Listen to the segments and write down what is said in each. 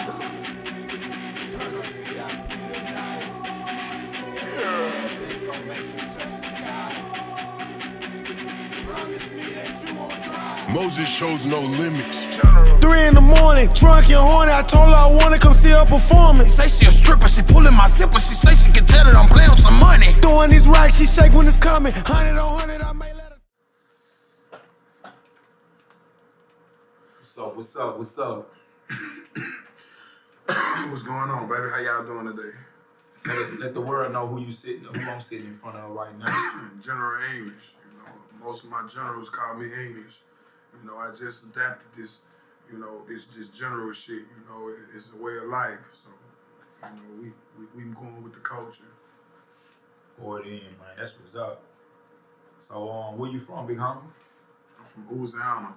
Turn up VIP tonight. Yeah. This gon' make you touch the sky. Promise me that you won't drive. Moses shows no limits. 3 in the morning, drunk and horny. I told her I wanna come see her performance. Say she a stripper, she pulling my zipper. She say she can tell that I'm playing with some money. Doing these racks, she shake when it's coming. 100 on 100, I may let her. What's up? What's going on, baby? How y'all doing today? Let the world know who I'm sitting in front of right now. General English. You know, most of my generals call me English. You know, I just adapted this. You know, this general shit. You know, it's a way of life. So, you know, we going with the culture. Pour it in, man. That's what's up. So, where you from, big homie? I'm from Louisiana.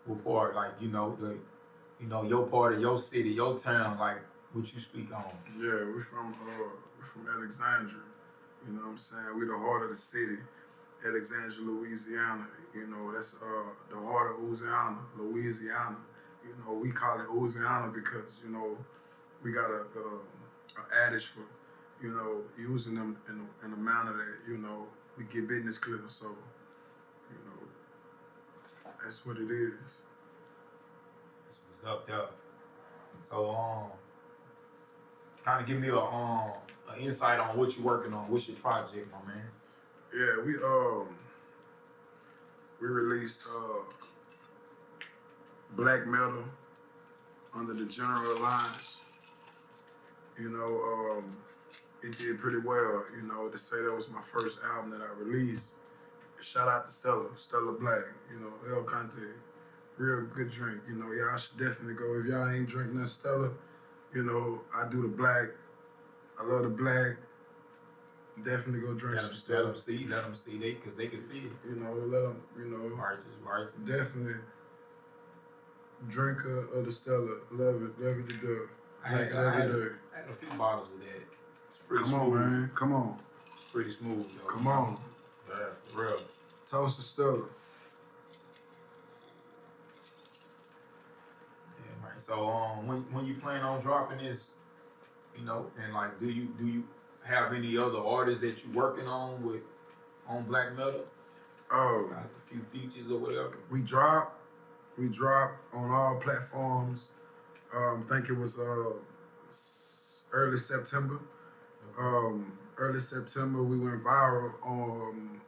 What part? Like, your part of your city, your town, like what you speak on. Yeah, we're from Alexandria. You know what I'm saying? We're the heart of the city, Alexandria, Louisiana. You know, that's the heart of Louisiana. You know, we call it Louisiana because, you know, we got a adage for, you know, using them in a manner that, you know, we get business clear. So, you know, that's what it is. That's what's up there. So, kind of give me an insight on what you're working on. What's your project, my man? Yeah, we released Black Metal under the General Alliance. You know, it did pretty well. You know, to say that was my first album that I released. Shout out to Stella Black. You know, El Conte, real good drink. You know, y'all should definitely go. If y'all ain't drinking that Stella, you know, I do the black. I love the black. Definitely go drink some Stella. Let them see, because they can see it. You know, let them, you know. Righteous. Definitely drinker of the Stella. Love it to death. Drink it every day. I had a few bottles of that. It's pretty Come smooth. on, man. Come on. It's pretty smooth, though. Come on. Yeah, for real. Toast to Stella. Yeah, right. So, when you plan on dropping this, you know, and like, do you have any other artists that you working on Black Metal? Oh, Like a few features or whatever. we drop on all platforms. Think it was early September. Early September we went viral on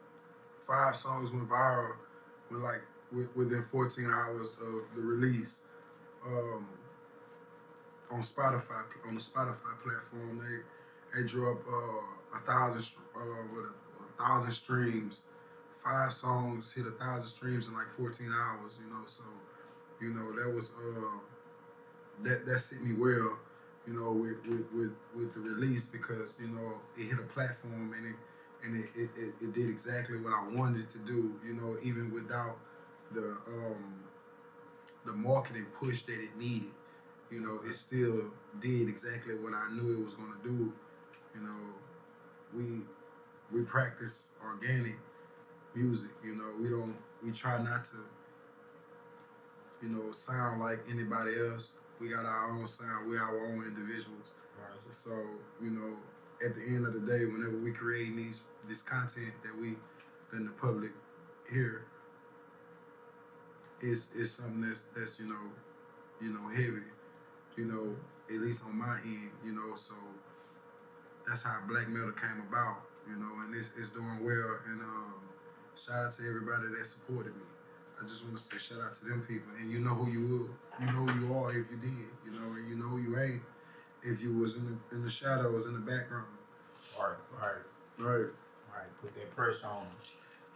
5 songs went viral within 14 hours of the release. On the Spotify platform, they drew up 1,000 streams. 5 songs hit 1,000 streams in like 14 hours. You know, so you know that was that sit me well. You know, with the release because you know it hit a platform and it did exactly what I wanted it to do. You know, even without the marketing push that it needed. You know, it still did exactly what I knew it was gonna do. You know, we practice organic music. You know, we try not to, you know, sound like anybody else. We got our own sound. We're our own individuals. Right. So, you know, at the end of the day, whenever we create this content that we letting the public hear, is something that's you know heavy. You know, at least on my end. You know, so that's how Black Metal came about. You know, and it's doing well. And shout out to everybody that supported me. I just want to say shout out to them people. And you know who you are if you did. You know, and you know who you ain't if you was in the shadows in the background. Right. Put that pressure on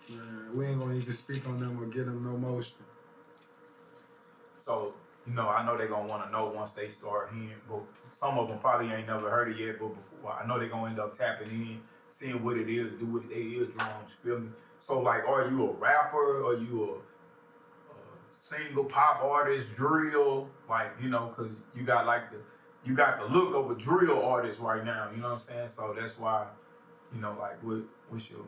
them. Man, we ain't gonna even speak on them or give them no motion. So, you know, I know they're gonna want to know once they start hearing, but some of them probably ain't never heard it yet. But before, I know they're gonna end up tapping in, seeing what it is, do with their eardrums. Feel me? So, like, are you a rapper? Are you a single pop artist, drill? Like, you know, cause you got the look of a drill artist right now. You know what I'm saying? So that's why, you know, like, what's in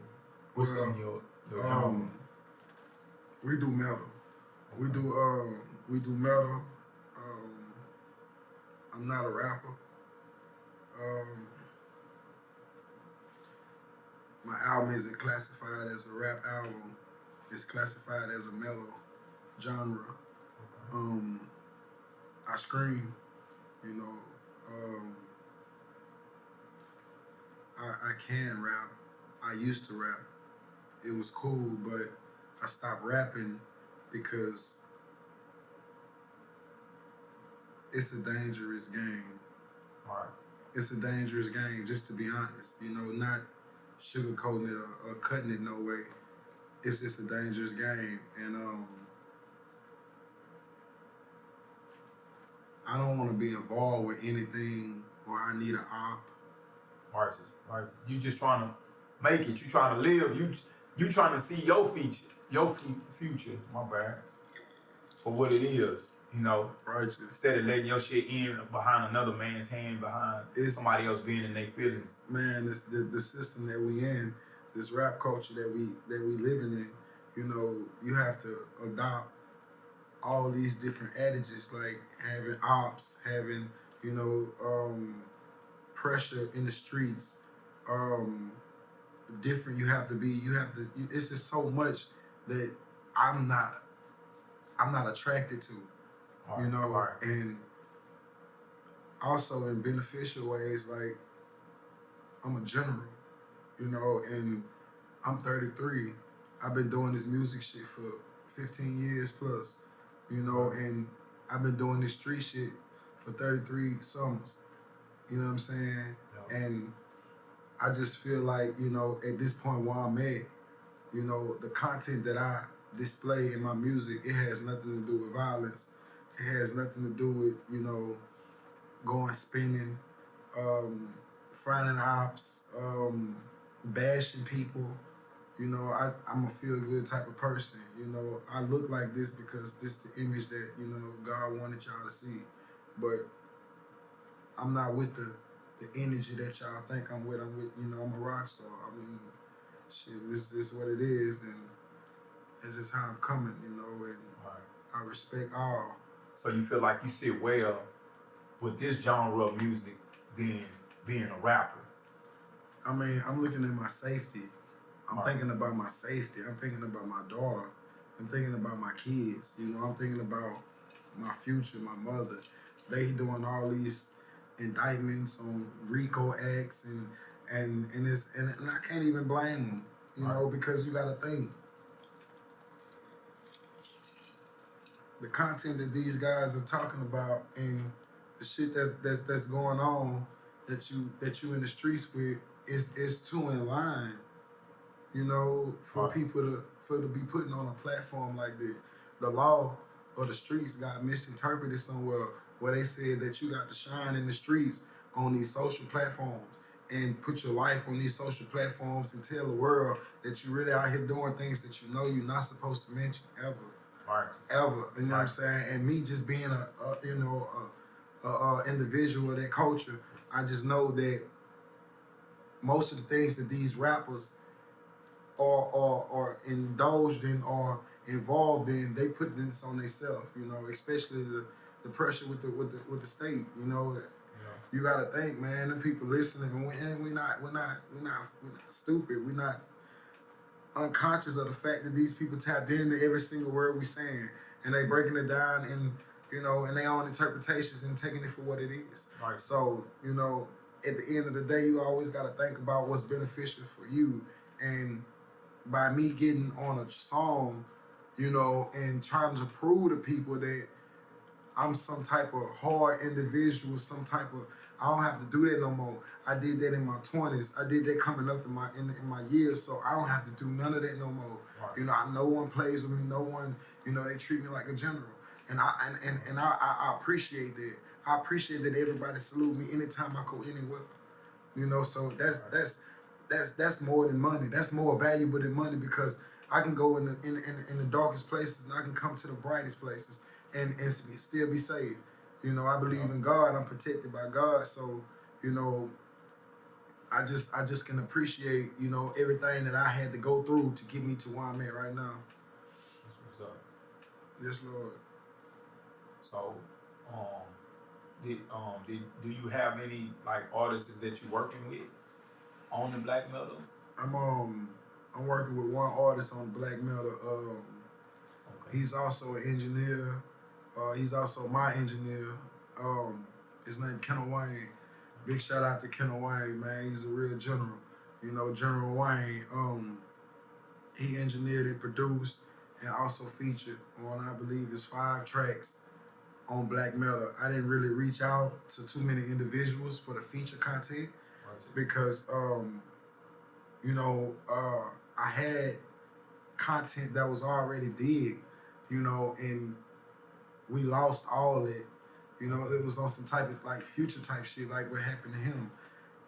your genre? We do metal. We do metal. I'm not a rapper. My album isn't classified as a rap album. It's classified as a metal genre. I scream, you know. I can rap. I used to rap. It was cool, but I stopped rapping because it's a dangerous game. All right. It's a dangerous game, just to be honest. You know, not sugarcoating it or cutting it no way. It's just a dangerous game, and I don't want to be involved with anything where I need an op. Artist. You just trying to make it. You trying to live. You trying to see your future. My bad. For what it is, you know. Righteous. Instead of letting your shit in behind another man's hand, behind somebody else being in their feelings. Man, the system that we in, this rap culture that we living in, you know, you have to adopt all these different adages, like having ops, having, you know, pressure in the streets, different it's just so much that I'm not attracted to, you know, and also in beneficial ways, like I'm a general, you know, and I'm 33. I've been doing this music shit for 15 years plus, you know, and I've been doing this street shit for 33 summers. You know what I'm saying? Yeah. And I just feel like, you know, at this point where I'm at, you know, the content that I display in my music, it has nothing to do with violence. It has nothing to do with, you know, going spinning, finding ops, bashing people. You know, I'm a feel-good type of person. You know, I look like this because this is the image that, you know, God wanted y'all to see. But I'm not with the energy that y'all think I'm with. You know, I'm a rock star. I mean, shit, this is what it is, and it's just how I'm coming, you know, and I respect all. So you feel like you sit well with this genre of music than being a rapper? I mean, I'm looking at my safety. I'm thinking about my safety. I'm thinking about my daughter. I'm thinking about my kids. You know, I'm thinking about my future, my mother. They doing all these indictments on RICO acts and I can't even blame them, you know, because you gotta think. The content that these guys are talking about and the shit that's going on that you in the streets with is too in line. You know, for people to be putting on a platform like that. The law or the streets got misinterpreted somewhere where they said that you got to shine in the streets on these social platforms and put your life on these social platforms and tell the world that you really out here doing things that you know you're not supposed to mention ever. Ever. You know what I'm saying? And me just being a individual of that culture, I just know that most of the things that these rappers are indulged in or involved in, they put this on themselves, you know, especially the pressure with the state, you know. You gotta think, man, the people listening, and we're not stupid. We're not unconscious of the fact that these people tapped into every single word we saying, and they breaking it down and, you know, and their own interpretations and taking it for what it is. Right. So, you know, at the end of the day, you always gotta think about what's beneficial for you. And by me getting on a song, you know, and trying to prove to people that I'm some type of hard individual, I don't have to do that no more. I did that in my 20s. I did that coming up in my years, so I don't have to do none of that no more. Right. You know, no one plays with me, no one, you know, they treat me like a general. And I appreciate that. I appreciate that everybody salute me anytime I go anywhere. You know, so that's more than money. That's more valuable than money because I can go in the darkest places and I can come to the brightest places and still be saved. You know, I believe in God. I'm protected by God. So, you know, I just can appreciate, you know, everything that I had to go through to get me to where I'm at right now. That's what's up. Yes, Lord. So, do you have any like artists that you working with on the black metal? I'm working with one artist on black metal. Okay. He's also an engineer. He's also my engineer. His name Kenna Wayne. Big shout out to Kenna Wayne, man. He's a real general. You know, General Wayne. He engineered and produced and also featured on, I believe, it's 5 tracks on black metal. I didn't really reach out to too many individuals for the feature content because, you know, I had content that was already did, you know, and we lost all it. You know, it was on some type of like future type shit, like what happened to him.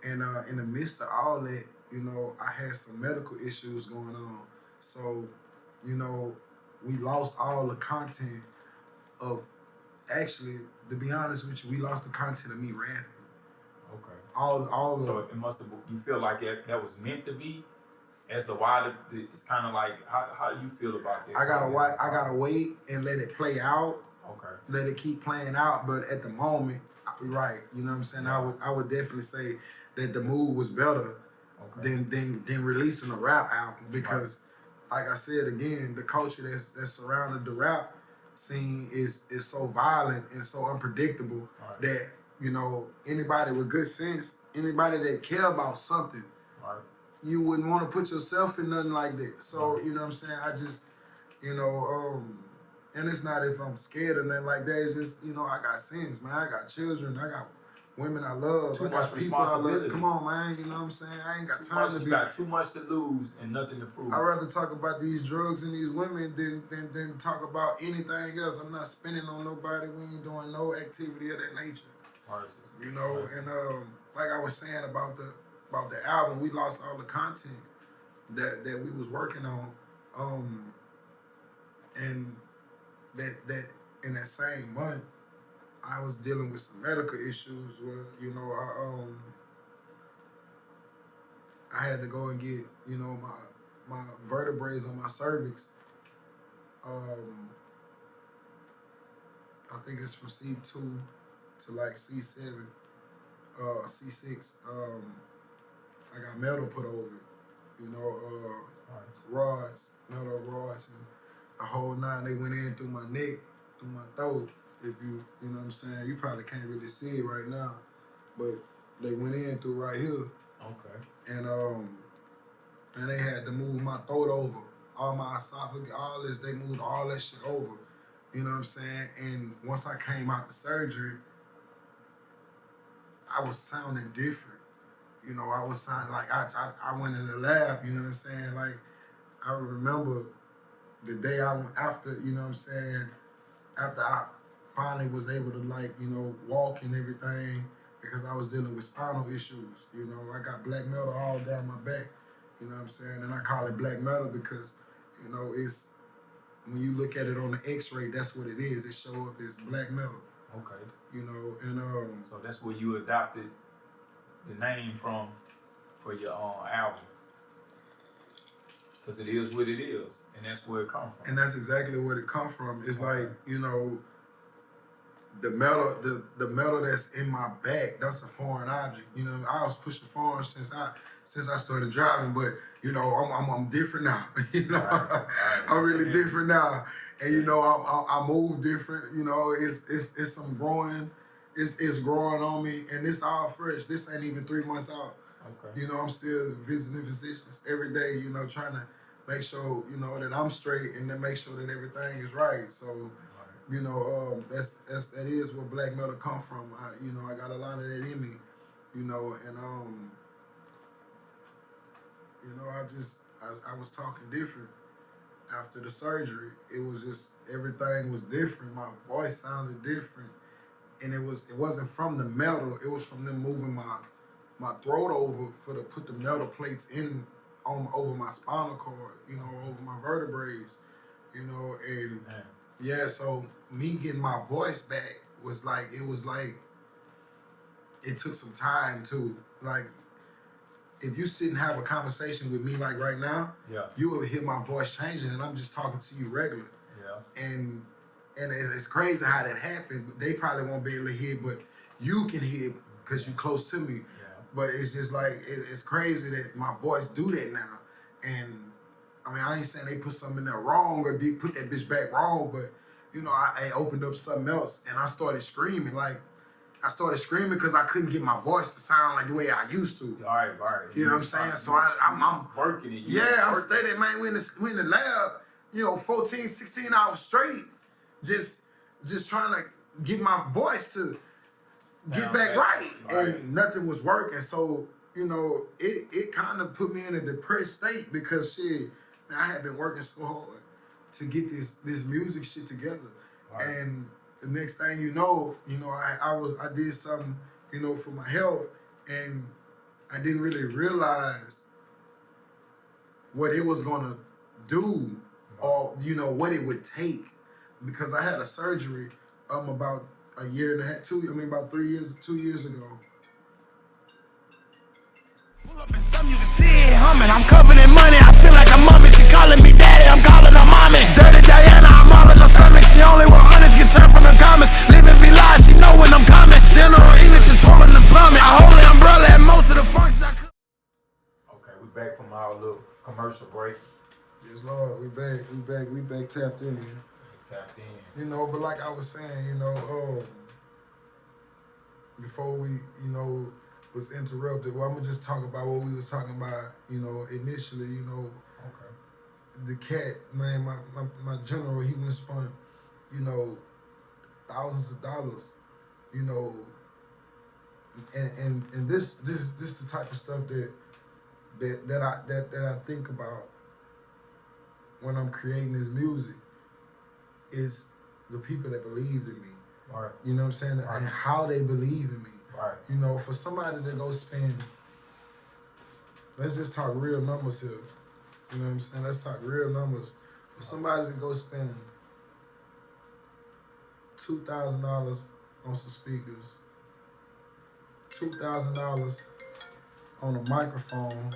And in the midst of all that, you know, I had some medical issues going on. So, you know, we lost all the content of, actually, to be honest with you, we lost the content of me rapping. Okay. All So of it must have. You feel like that was meant to be, as the why it's kind of like how do you feel about that? I gotta wait and let it play out. Okay. Let it keep playing out. But at the moment, right, you know what I'm saying? I would definitely say that the move was better than releasing a rap album because, like I said again, the culture that's surrounded the rap scene is so violent and so unpredictable that, you know, anybody with good sense, anybody that care about something, you wouldn't want to put yourself in nothing like that. So, you know what I'm saying? I just, you know, and it's not if I'm scared or nothing like that. It's just, you know, I got sins, man. I got children. I got women I love. Too I much got people I love. responsibility. Come on, man. You know what I'm saying? I ain't got time to be. You got too much to lose and nothing to prove. I'd rather talk about these drugs and these women than talk about anything else. I'm not spending on nobody. We ain't doing no activity of that nature. You know, and like I was saying about the album, we lost all the content that we was working on. And that in that same month, I was dealing with some medical issues where, you know, I had to go and get, you know, my vertebrae on my cervix. I think it's from C2 to like C7, C6. I got metal put over it, you know, rods, metal rods, and the whole 9. They went in through my neck, through my throat. If you know what I'm saying, you probably can't really see it right now, but they went in through right here. Okay. And they had to move my throat over, all my esophagus, all this. They moved all that shit over. You know what I'm saying? And once I came out the surgery, I was sounding different. You know, I was sounding like I went in the lab. You know what I'm saying? Like I remember the day I went after. You know what I'm saying? After I finally was able to, like, you know, walk and everything, because I was dealing with spinal issues. You know, I got black metal all down my back. You know what I'm saying? And I call it black metal because, you know, it's, when you look at it on the X-ray, that's what it is. It show up as black metal. Okay. You know, and so that's where you adopted the name from for your album, because it is what it is, and that's where it comes from. And that's exactly where it come from. It's like, you know, the metal that's in my back, that's a foreign object. You know, I was pushing foreign since I started driving, but, you know, I'm different now. You know, I'm really different now, and, you know, I move different. You know, it's some growing, it's growing on me, and it's all fresh. This ain't even 3 months out. Okay. You know, I'm still visiting physicians every day. You know, trying to make sure, you know, that I'm straight and then make sure that everything is right. So, you know, that is where black metal come from. You know, I got a lot of that in me. You know, and you know, I was talking different after the surgery. It was just, everything was different. My voice sounded different, and it wasn't from the metal. It was from them moving my throat over to put the metal plates in over my spinal cord. You know, over my vertebrae. You know, and yeah, so me getting my voice back was like, it took some time too. Like, if you sit and have a conversation with me like right now, you will hear my voice changing, and I'm just talking to you regular. Yeah. And it's crazy how that happened, but they probably won't be able to hear. But you can hear because you close to me. Yeah. But it's just like it's crazy that my voice do that now. And I mean, I ain't saying they put something in there wrong or they put that bitch back wrong, but you know, I opened up something else and I started screaming. Like I started screaming because I couldn't get my voice to sound like the way I used to. All right. You know what I'm saying? So I'm working it. I'm steady, man. We in the lab, you know, 14, 16 hours straight, just trying to get my voice to get back right. And nothing was working. So, you know, it kind of put me in a depressed state because shit, man, I had been working so hard to get this music shit together. Right. And the next thing you know, I did something, you know, for my health, and I didn't really realize what it was gonna do or, you know, what it would take, because I had a surgery about a year and a half, 2 years ago. Pull up in some, you can see it humming. I'm covered in money, I feel like I'm mummy. She calling me daddy, I'm calling her mommy. Dirty Diana, I'm all in her stomach. She only want hundreds, get turned from the comments. Living V-Live, she know when I'm coming. General English is holding the summit. I hold the umbrella at most of the functions I could. Okay, we back from our little commercial break. Yes, Lord, we back tapped in. Tapped in. You know, but like I was saying, you know, before we, you know, was interrupted, well, I'm gonna just talk about what we was talking about, you know, initially, you know. Okay. The cat, man, my general, he went spent, you know, thousands of dollars, you know, and this the type of stuff that I think about when I'm creating this music is the people that believed in me. Right. You know what I'm saying? Right. And how they believe in me. Right. You know, for somebody to go spend, let's just talk real numbers here. You know what I'm saying? Let's talk real numbers. For somebody to go spend $2,000 on some speakers, $2,000 on a microphone,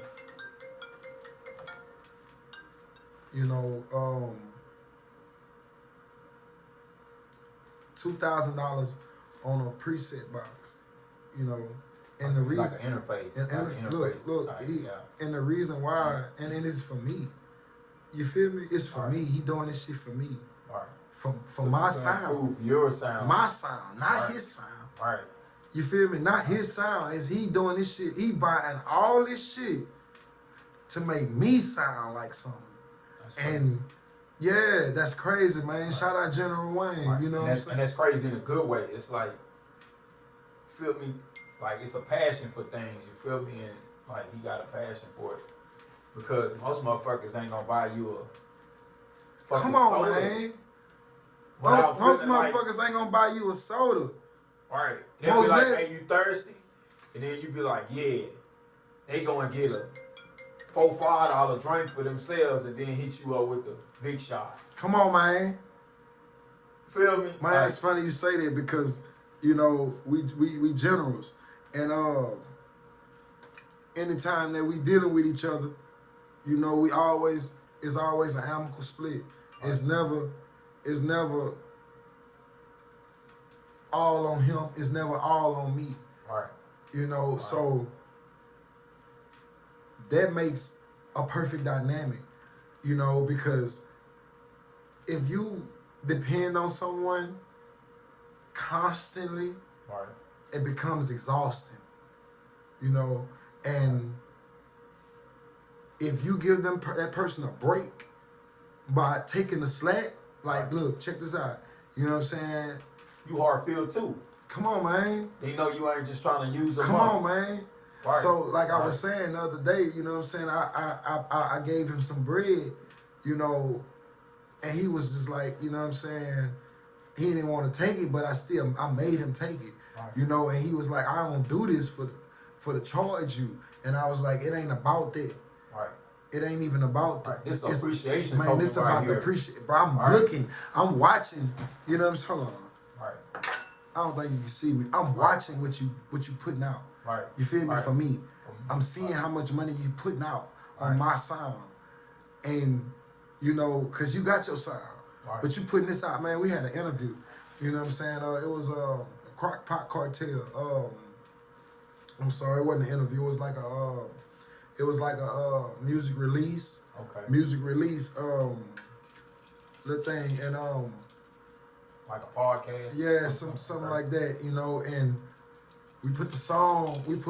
you know, $2,000 on a preset box, you know, and the reason, like an interface. and the reason why, and it's for me. You feel me? It's for me. He doing this shit for me. Right. For So my you sound. improve your sound. My sound, not his sound. Right. You feel me? Not his sound. Is he doing this shit? He buying all this shit to make me sound like something. That's right. And yeah, that's crazy, man. Shout out General Wayne. Right. You know what I'm saying? And that's crazy in a good way. It's like, feel me? Like, it's a passion for things. You feel me? And like, he got a passion for it. Because most motherfuckers ain't gonna buy you a fucking Come on, soda. man. Without Most feeling like- motherfuckers ain't gonna buy you a soda. Right. They'll Most be like, less. hey, you thirsty? And then you be like, yeah. They gonna get a $4-5 drink for themselves and then hit you up with the big shot. Come on, man. Feel me? Man, Like, it's funny you say that because, you know, we generals. And anytime that we dealing with each other, you know, it's always an amicable split. It's never all on him. It's never all on me. right. You know, so that makes a perfect dynamic, you know, because if you depend on someone constantly, Right. it becomes exhausting, you know, and if you give that person a break by taking the slack, like, look, check this out, you know what I'm saying? You hard feel too. Come on, man. They know you ain't just trying to use them Come up. on, man. Right. So, like I Right. was saying the other day, you know what I'm saying? I gave him some bread, you know, and he was just like, you know what I'm saying? He didn't want to take it, but I made him take it, Right. you know. And he was like, I don't do this for the charge you, and I was like, it ain't about that. Right. It ain't even about Right. the. This it's- appreciation. Man, token this right about the here. appreciation. Bro, I'm Right. looking, I'm watching. You know what I'm saying? Hold on. Right. I don't think you can see me. I'm watching what you putting out. Right. You feel me? Right. For me, For me. I'm seeing how much money you putting out on Right. my sound, and you know, cause you got your sound, Right. but you putting this out, man. We had an interview. You know what I'm saying? It was Crockpot Cartel. I'm sorry, it wasn't an interview. It was like a music release. Okay. Music release. Little thing and Like a podcast. yeah, something like that, you know, and we put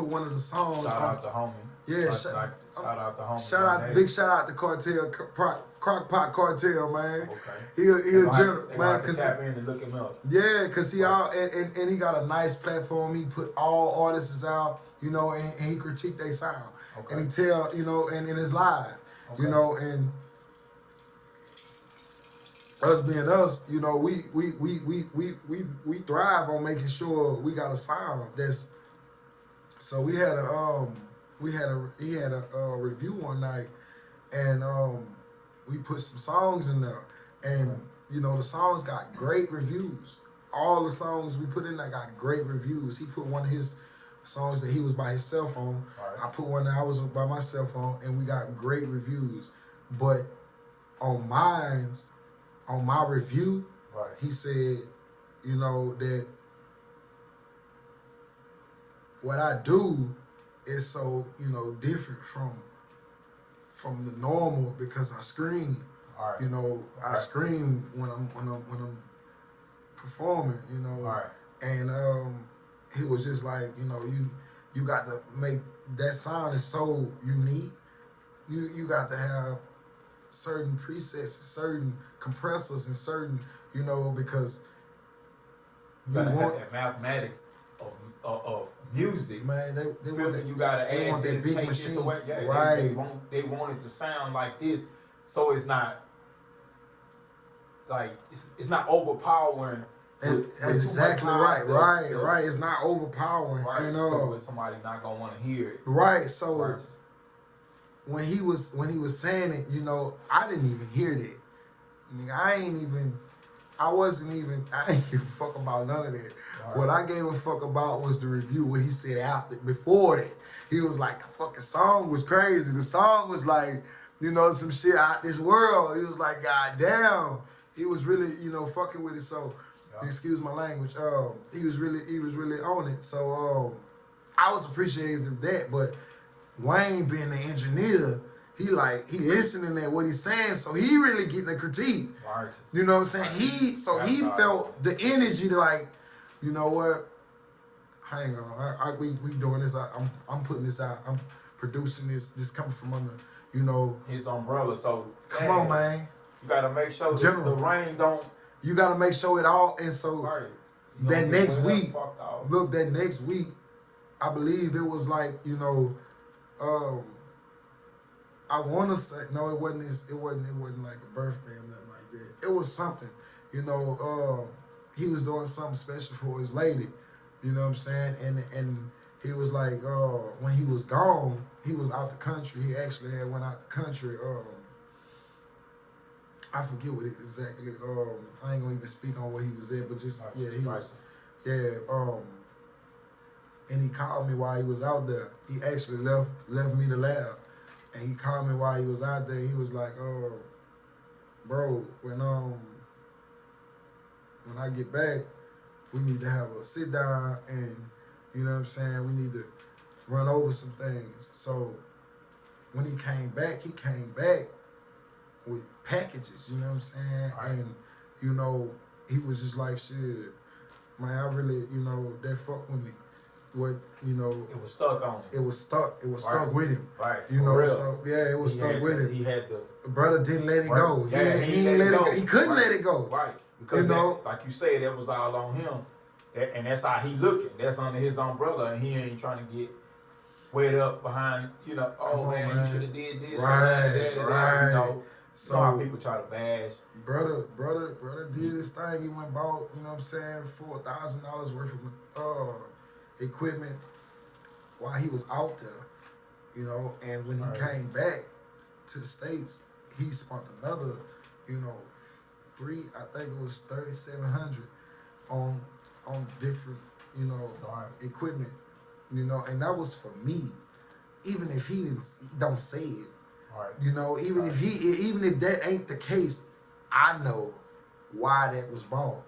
one of the songs. Shout out to homie. Yeah, shout out to homie. Shout out, big shout out to Cartel, Crockpot Cartel, man. Okay. He a general, They man, have to cause tap in and look him up. yeah, cause he all and he got a nice platform. He put all artists out, you know, and he critique their sound, Okay. and he tell, you know, and it's live, you Okay. know, and us being us, you know, we thrive on making sure we got a sound that's. So he had a review one night, and we put some songs in there, and you know the songs got great reviews. All the songs we put in there got great reviews. He put one of his songs that he was by himself on. Right. I put one that I was by myself on, and we got great reviews. But on my review, Right. he said, you know, that what I do is so, you know, different from the normal because I scream. All right. You know, I Right. scream when I'm performing, you know. Right. And he was just like, you know, you got to make that sound is so unique. You got to have certain presets, certain compressors, and certain, you know, because You gotta have that mathematics of music. man, they Feel want that that, you gotta they add want that this, big take this machine, away. Yeah, right? they want it to sound like this, so it's not like it's not overpowering. with That's too exactly much right, loud stuff. right. It's not overpowering, Right. and So somebody not gonna want to hear it. right. So Right. when he was saying it, you know, I didn't even hear that. Nigga, I ain't give a fuck about none of that. Right. What I gave a fuck about was the review, what he said before that. He was like, the fucking song was crazy. The song was like, you know, some shit out this world. He was like, God damn. He was really, you know, fucking with it. So, excuse my language. He was really on it. So, I was appreciative of that. But Wayne being the engineer, he listening at what he's saying, so he really getting a critique. Right. You know what I'm saying? He felt the energy to like, you know what? Hang on, we doing this. I'm putting this out. I'm producing this. This coming from under, you know. His umbrella. So Come on, man. You gotta make sure that General. the rain don't. You got to make sure it all. And so Right. You that don't next get week, fucked off. look, that next week, I believe it was like, you know, I want to say no, it wasn't like a birthday or nothing like that. It was something, you know. He was doing something special for his lady, you know what I'm saying? And he was like, when he was gone, he was out the country. He actually had went out the country. I forget what it exactly. I ain't gonna even speak on where he was at, but just yeah, he was. Yeah. And he called me while he was out there. He actually left me the lab. And he called me while he was out there. He was like, bro, when I get back, we need to have a sit down and, you know what I'm saying, we need to run over some things. So when he came back with packages, you know what I'm saying? Right. And, you know, he was just like, shit, man, I really, you know, that fuck with me. What, you know, It was stuck on it. it was stuck Right. stuck with him. Right. You For know, real. so yeah, it was stuck with him. He had the Brother didn't let it Right. go. Yeah, he ain't let it go. He couldn't Right. let it go. Right. Because You know? that, like you said, that was all on him. And that's how he looking. That's under his umbrella, and he ain't trying to get wet up behind, you know, Come on, man, man. you should have did this. Right, right. You know, So you know how people try to bash. brother did his thing. He went and bought, you know what I'm saying, $4,000 worth of equipment while he was out there, you know. And when he Right. came back to the States, he spent another, you know, I think it was 3,700 on different, you know, Right. equipment, you know, and that was for me. Even if he don't say it, Right. you know, even if that ain't the case, I know why that was bought.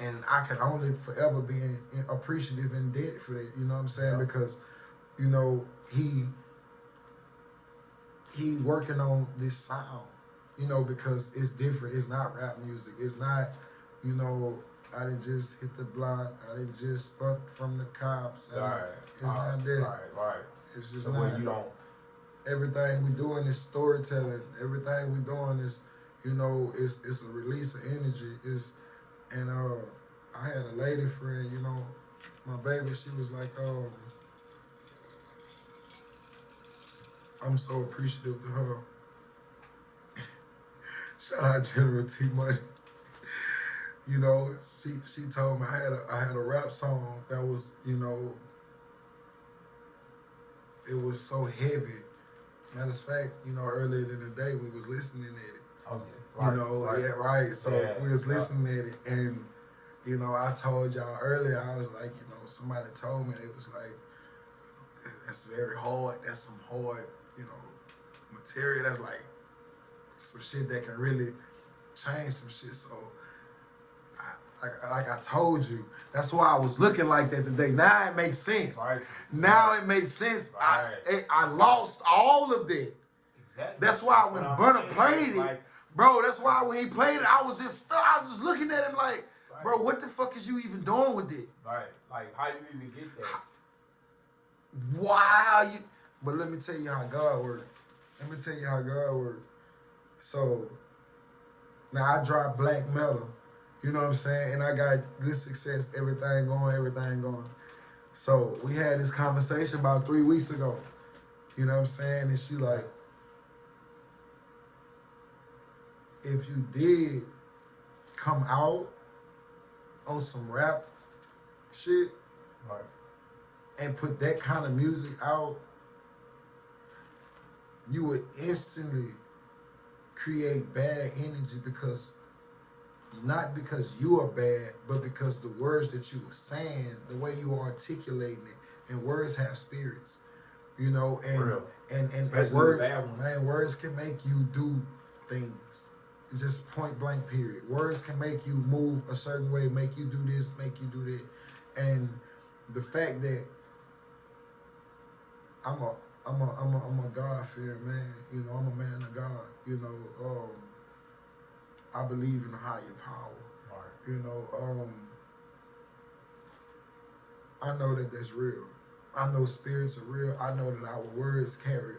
And I can only forever be appreciative and indebted for that. You know what I'm saying? Yeah. Because, you know, he working on this sound, you know, because it's different. It's not rap music. It's not, you know, I didn't just hit the block. I didn't just spunk from the cops. It's not that. Right. It's just So not. when you don't. Everything we doing is storytelling. Everything we doing is, you know, it's a release of energy. And I had a lady friend, you know, my baby, she was like, I'm so appreciative to her. Shout out General T Money. You know, she told me I had a rap song that was, you know, it was so heavy. Matter of fact, you know, earlier in the day we was listening at it. Oh yeah. Right, You know, right. yeah, right. So Yeah, we was listening at it, and you know, I told y'all earlier, I was like, you know, somebody told me it was like, that's very hard. That's some hard, you know, material. That's like some shit that can really change some shit. So, like I told you, that's why I was looking like that today. Now it makes sense. Right. Now it makes sense. Right. I lost all of that. Exactly. That's why when what I'm Burner saying. played it, Like, bro, that's why when he played it, I was just looking at him like, bro, what the fuck is you even doing with it? right. Like, how you even get that? Why are you? But let me tell you how God works. So, now I dropped Black Metal, you know what I'm saying? And I got good success, everything going. So, we had this conversation about 3 weeks ago, you know what I'm saying? And she like, if you did come out on some rap shit Right. and put that kind of music out, you would instantly create bad energy because not because you are bad, but because the words that you were saying, the way you are articulating it, and words have spirits, you know, Real. and Especially words, the bad ones. man, words can make you do things. It's just point blank period. Words can make you move a certain way, make you do this, make you do that, and the fact that I'm a God-fearing man, you know, I'm a man of God, you know, I believe in a higher power, Right. you know, I know that that's real. I know spirits are real. I know that our words carry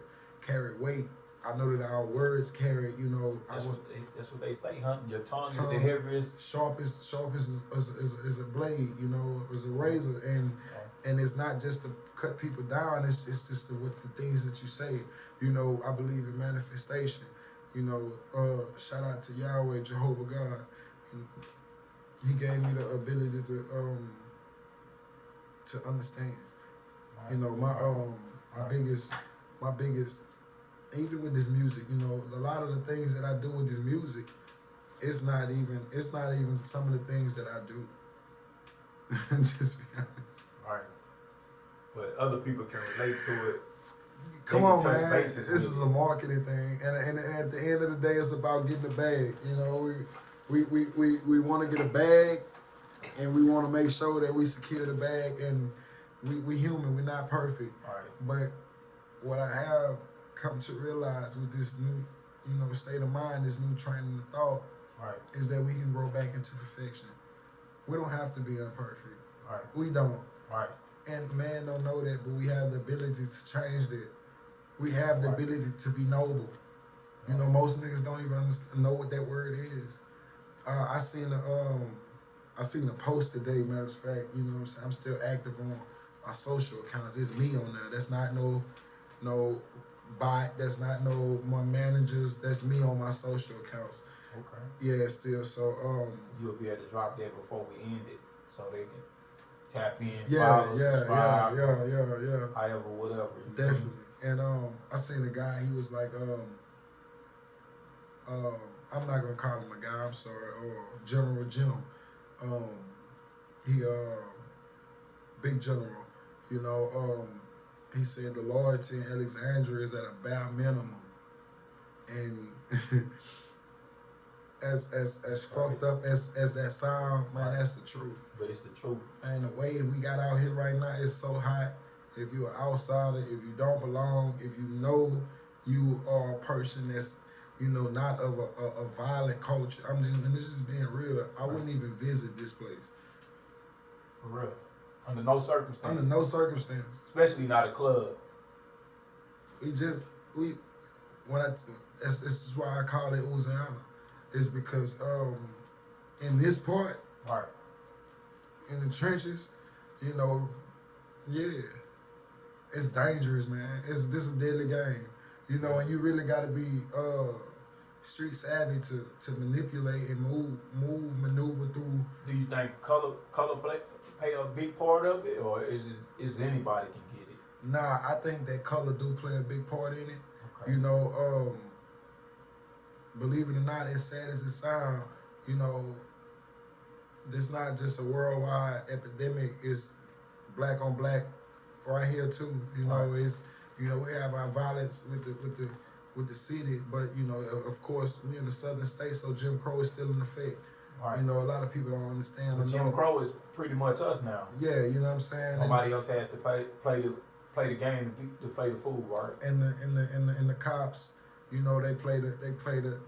weight. I know that our words carry, you know, That's what they say, huh? Your tongue is the Tongue. heaviest. sharp as a blade, you know, as a razor, and it's not just to cut people down. It's just with the things that you say. You know, I believe in manifestation. You know, shout out to Yahweh, Jehovah God. He gave me the ability to understand. You know, my biggest, even with this music, you know, a lot of the things that I do with this music, it's not even some of the things that I do. Just be honest. Right. But other people can relate to it. Come They can on, touch man. bases This with is it. a marketing thing, and at the end of the day, it's about getting the bag. You know, we want to get a bag, and we want to make sure that we secure the bag. And we human, we're not perfect. Right. But what I have come to realize with this new, you know, state of mind, this new training of thought, Right. is that we can grow back into perfection. We don't have to be imperfect. Right. We don't. Right. And man don't know that, but we have the ability to change that. We have the Right. ability to be noble. You know, most niggas don't even know what that word is. I seen a post today, matter of fact, you know what I'm saying? I'm still active on my social accounts. It's me on there. That's not no bot. That's not my managers. That's me on my social accounts. Okay. Yeah, still. So You'll be able to drop that before we end it, so they can tap in, yeah, follow, yeah, subscribe, yeah. however, whatever. You feel me? Definitely. And I seen a guy, he was like, I'm not gonna call him a guy, I'm sorry, General Jim. He big general, you know, he said the loyalty in Alexandria is at a bare minimum. And as fucked up as that sound, man, that's the truth. But it's the truth. Man, the wave we got out here right now is so hot. If you're an outsider, if you don't belong, if you know you are a person that's, you know, not of a violent culture. And this is being real. I wouldn't even visit this place. For real. Under no circumstance. Under no circumstance. Especially not a club. This is why I call it Louisiana. It's because in this part, Right. in the trenches, you know, yeah, it's dangerous, man. This a deadly game, you know, and you really got to be street savvy to manipulate and maneuver through. Do you think color play a big part of it, or is anybody can get it? Nah, I think that color do play a big part in it. Okay. You know, believe it or not, as sad as it sounds, you know, this not just a worldwide epidemic. It's black on black right here too. You know, Right. it's, you know, we have our violence with the city, but you know, of course, we in the southern states, so Jim Crow is still in effect. Right. You know, a lot of people don't understand. But Jim Crow is pretty much us now. Yeah, you know what I'm saying. Nobody else has to play the game to play the fool, right? And the cops, you know, they play the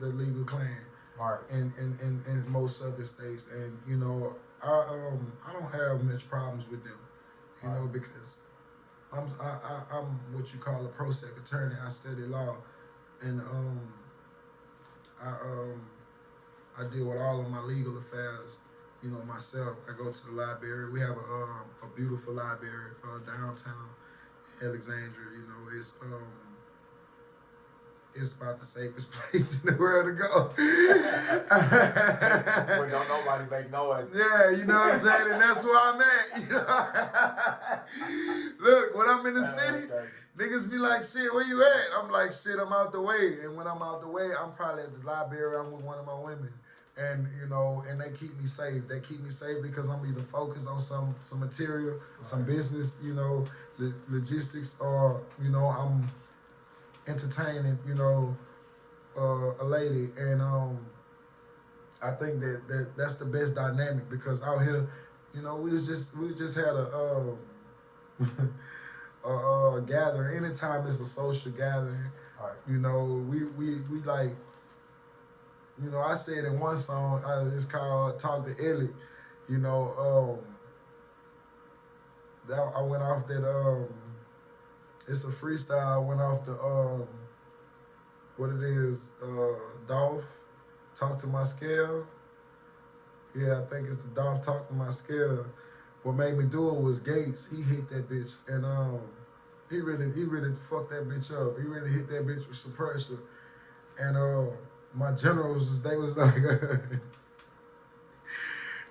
legal clan. Right. In most southern states, and you know, I don't have much problems with them, you know, because I'm what you call a pro sec attorney. I study law, and I deal with all of my legal affairs, you know, myself. I go to the library. We have a beautiful library downtown Alexandria. You know, it's about the safest place in the world to go. Where don't nobody make noise. Yeah, you know what I'm saying? And that's where I'm at, you know? Look, when I'm in the city, niggas be like, shit, where you at? I'm like, shit, I'm out the way. And when I'm out the way, I'm probably at the library. I'm with one of my women. And, you know, and they keep me safe. They keep me safe because I'm either focused on some material, some business, you know, logistics, or, you know, I'm entertaining, you know, a lady. And I think that's the best dynamic, because out here, you know, we just had a gathering. Anytime it's a social gathering, Right. you know, we like, you know, I said in one song, it's called "Talk to Ellie." You know, that I went off that. It's a freestyle. I went off the what it is, Dolph, "Talk to My Scale." Yeah, I think it's the Dolph, "Talk to My Scale." What made me do it was Gates. He hit that bitch, and he really fucked that bitch up. He really hit that bitch with some pressure, and my generals, they was like,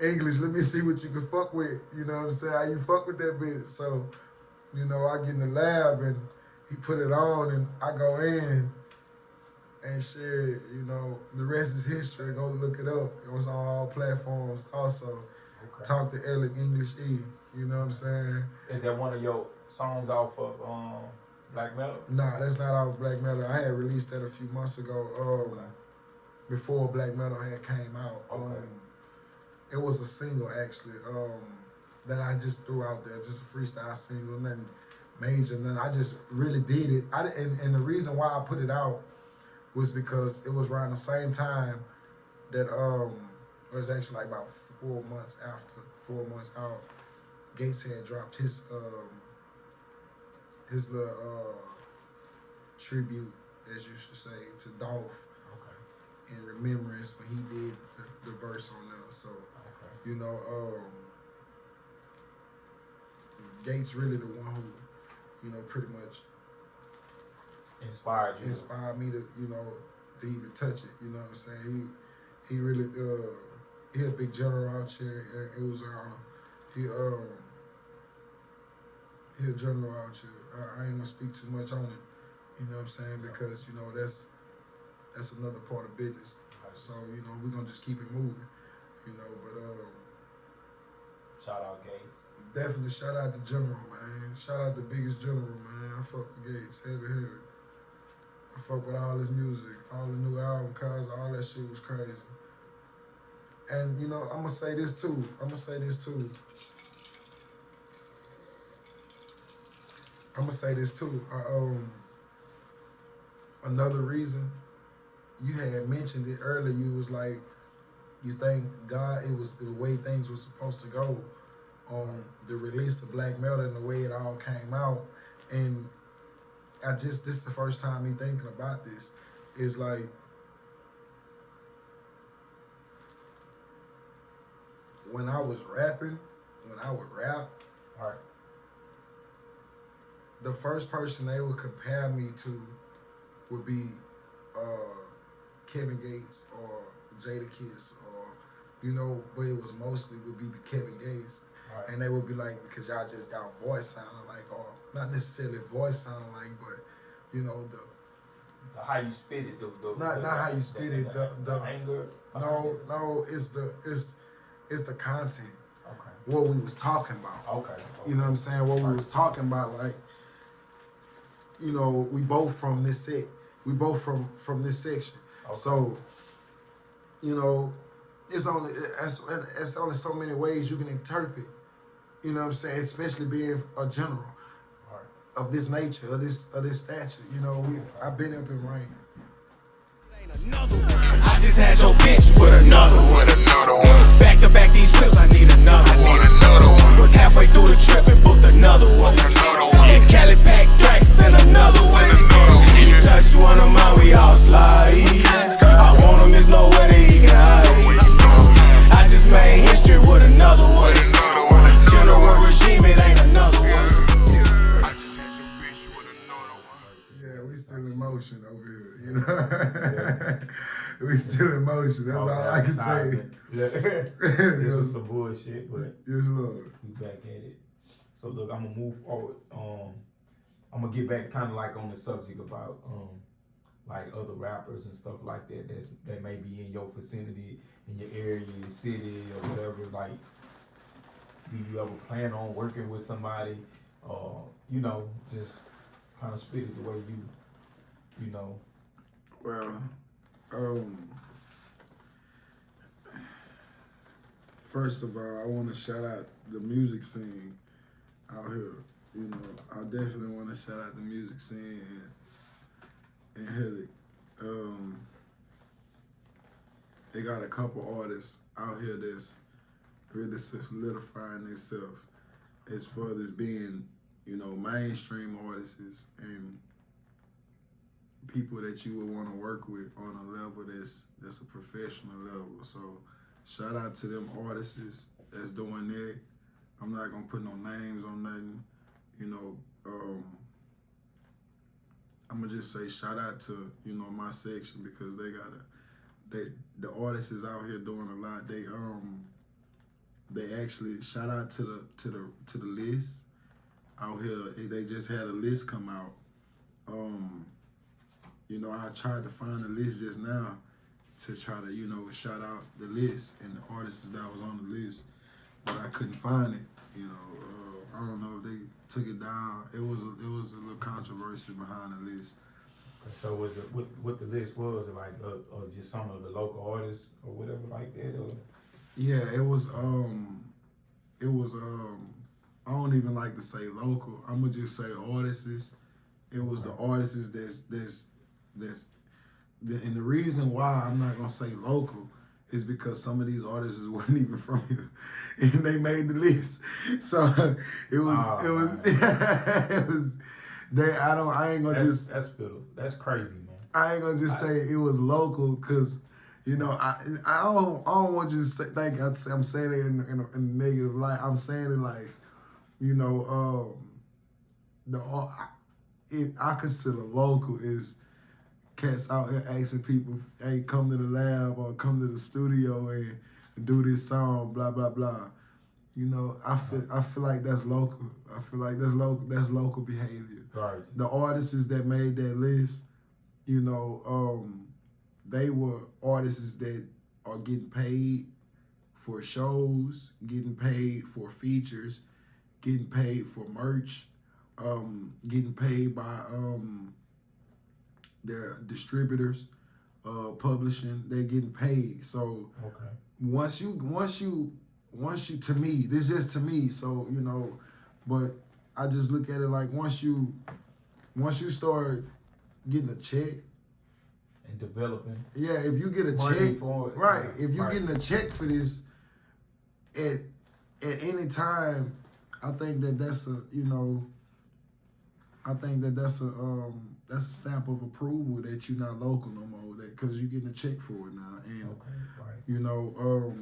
English, let me see what you can fuck with. You know what I'm saying? How you fuck with that bitch? So, you know, I get in the lab and he put it on and I go in and shit, you know, the rest is history. Go look it up. It was on all platforms also. Okay. Talk to Ellie, English E. You know what I'm saying? Is that one of your songs off of Black Metal? Nah, that's not off Black Metal. I had released that a few months ago. Before Black Metal had came out. Okay. It was a single actually that I just threw out there, just a freestyle single, nothing major, nothing. I just really did it. And the reason why I put it out was because it was around the same time that it was actually like about 4 months out, Gates had dropped his little tribute, as you should say, to Dolph. In remembrance when he did the verse on there. So, you know, Gates really the one who, you know, pretty much Inspired me to, you know, to even touch it. You know what I'm saying? He really he a big general out here. It was an honor. He a general out here. I ain't gonna speak too much on it. You know what I'm saying? Because, you know, that's another part of business. So, you know, we're gonna just keep it moving, you know, but Shout out Gates. definitely shout out the General, man. Shout out the biggest General, man. I fuck with Gates, heavy. I fuck with all his music, all the new album covers, all that shit was crazy. And you know, I'm gonna say this too. Another reason you had mentioned it earlier. You was like, you think God, it was the way things were supposed to go on the release of Black Metal and the way it all came out. And this is the first time me thinking about this. Is like, when I was rapping, when I would rap, Right. the first person they would compare me to would be Kevin Gates or Jadakiss, or, you know, but it was mostly would be Kevin Gates. Right. And they would be like, because y'all voice sounded like, or not necessarily voice sounded like, but, you know, the How you spit it, not how you spit it, the anger. no, it's the content. Okay. What we was talking about. Okay. You know what I'm saying? What we was talking about, like, you know, we both from this set. We both from this section. Okay. So, you know, it's only so many ways you can interpret. You know what I'm saying? Especially being a general Right. of this nature, of this stature. You know, I've been up in rain. I just had your bitch with another one. Back to back these whips, I need another one. Was halfway through the trip and booked another one. And Cali pack tracks and another one. You touch one of mine, we all slide. I want him, there's nowhere that he can hide. I just made history with another one. General regime, it ain't another one. I just hit your bitch with another one. Yeah, we still in motion over here. You know, we still in motion. That's all I can say. Yeah. This was some bullshit, but Yes, Lord. we back at it. So look, I'm gonna move forward. I'm gonna get back kind of like on the subject about like other rappers and stuff like that that may be in your vicinity, in your area, your city, or whatever. Like, do you ever plan on working with somebody, you know, just kind of spit it the way you know? Well, first of all, I want to shout out the music scene out here. You know, I definitely want to shout out the music scene in Hillick. They got a couple artists out here that's really solidifying themselves as far as being, you know, mainstream artists and people that you would want to work with on a level that's a professional level. So shout out to them artists that's doing that. I'm not gonna put no names on nothing, you know. I'm gonna just say shout out to, you know, my section, because the artists is out here doing a lot. They actually shout out to the list out here. They just had a list come out. You know, I tried to find a list just now to try to, you know, shout out the list and the artists that was on the list, but I couldn't find it. You know, I don't know if they took it down. It was a little controversy behind the list. So was what the list was, like just some of the local artists or whatever like that, or? Yeah, it was I don't even like to say local. I'm gonna just say artists. It was the artists and the reason why I'm not gonna say local is because some of these artists wasn't even from here, and they made the list. So it was. I ain't gonna just. That's pitiful. That's crazy, man. I ain't gonna just say it was local, because, you know, I don't want you to think I'm saying it in a negative light. I'm saying it like, you know, I consider local is cats out here asking people, hey, come to the lab or come to the studio and do this song, blah blah blah. You know, I feel like that's local. I feel like that's local behavior. Right. The artists that made that list, you know, they were artists that are getting paid for shows, getting paid for features, getting paid for merch, getting paid by their distributors, publishing, they getting paid. So Okay. once you to me, this is to me, so you know, but I just look at it like once you start getting a check, And developing. yeah, if you get a Money check, for it, right, yeah, if you're right. getting a check for this at any time, I think that's a, you know, I think that's a stamp of approval that you're not local no more, that because you're getting a check for it now, and Okay. Right. you know,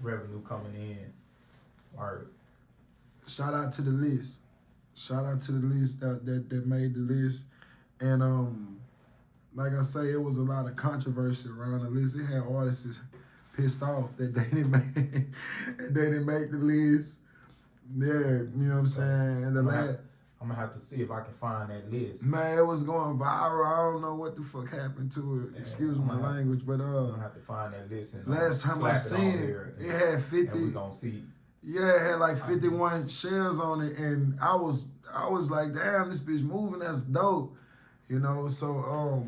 Revenue coming in. Right. shout out to the list. Shout out to the list that made the list. And like I say, it was a lot of controversy around the list. It had artists pissed off that they didn't make the list. Yeah, you know what I'm saying? And I'm gonna have to see if I can find that list. man, it was going viral. I don't know what the fuck happened to it. Yeah, Excuse my language, but I'm gonna have to find that list. And last time I slap seen on it, here it had 50. And we gonna see. Yeah, it had like 51 shares on it, and I was like, damn, this bitch moving, that's dope, you know. So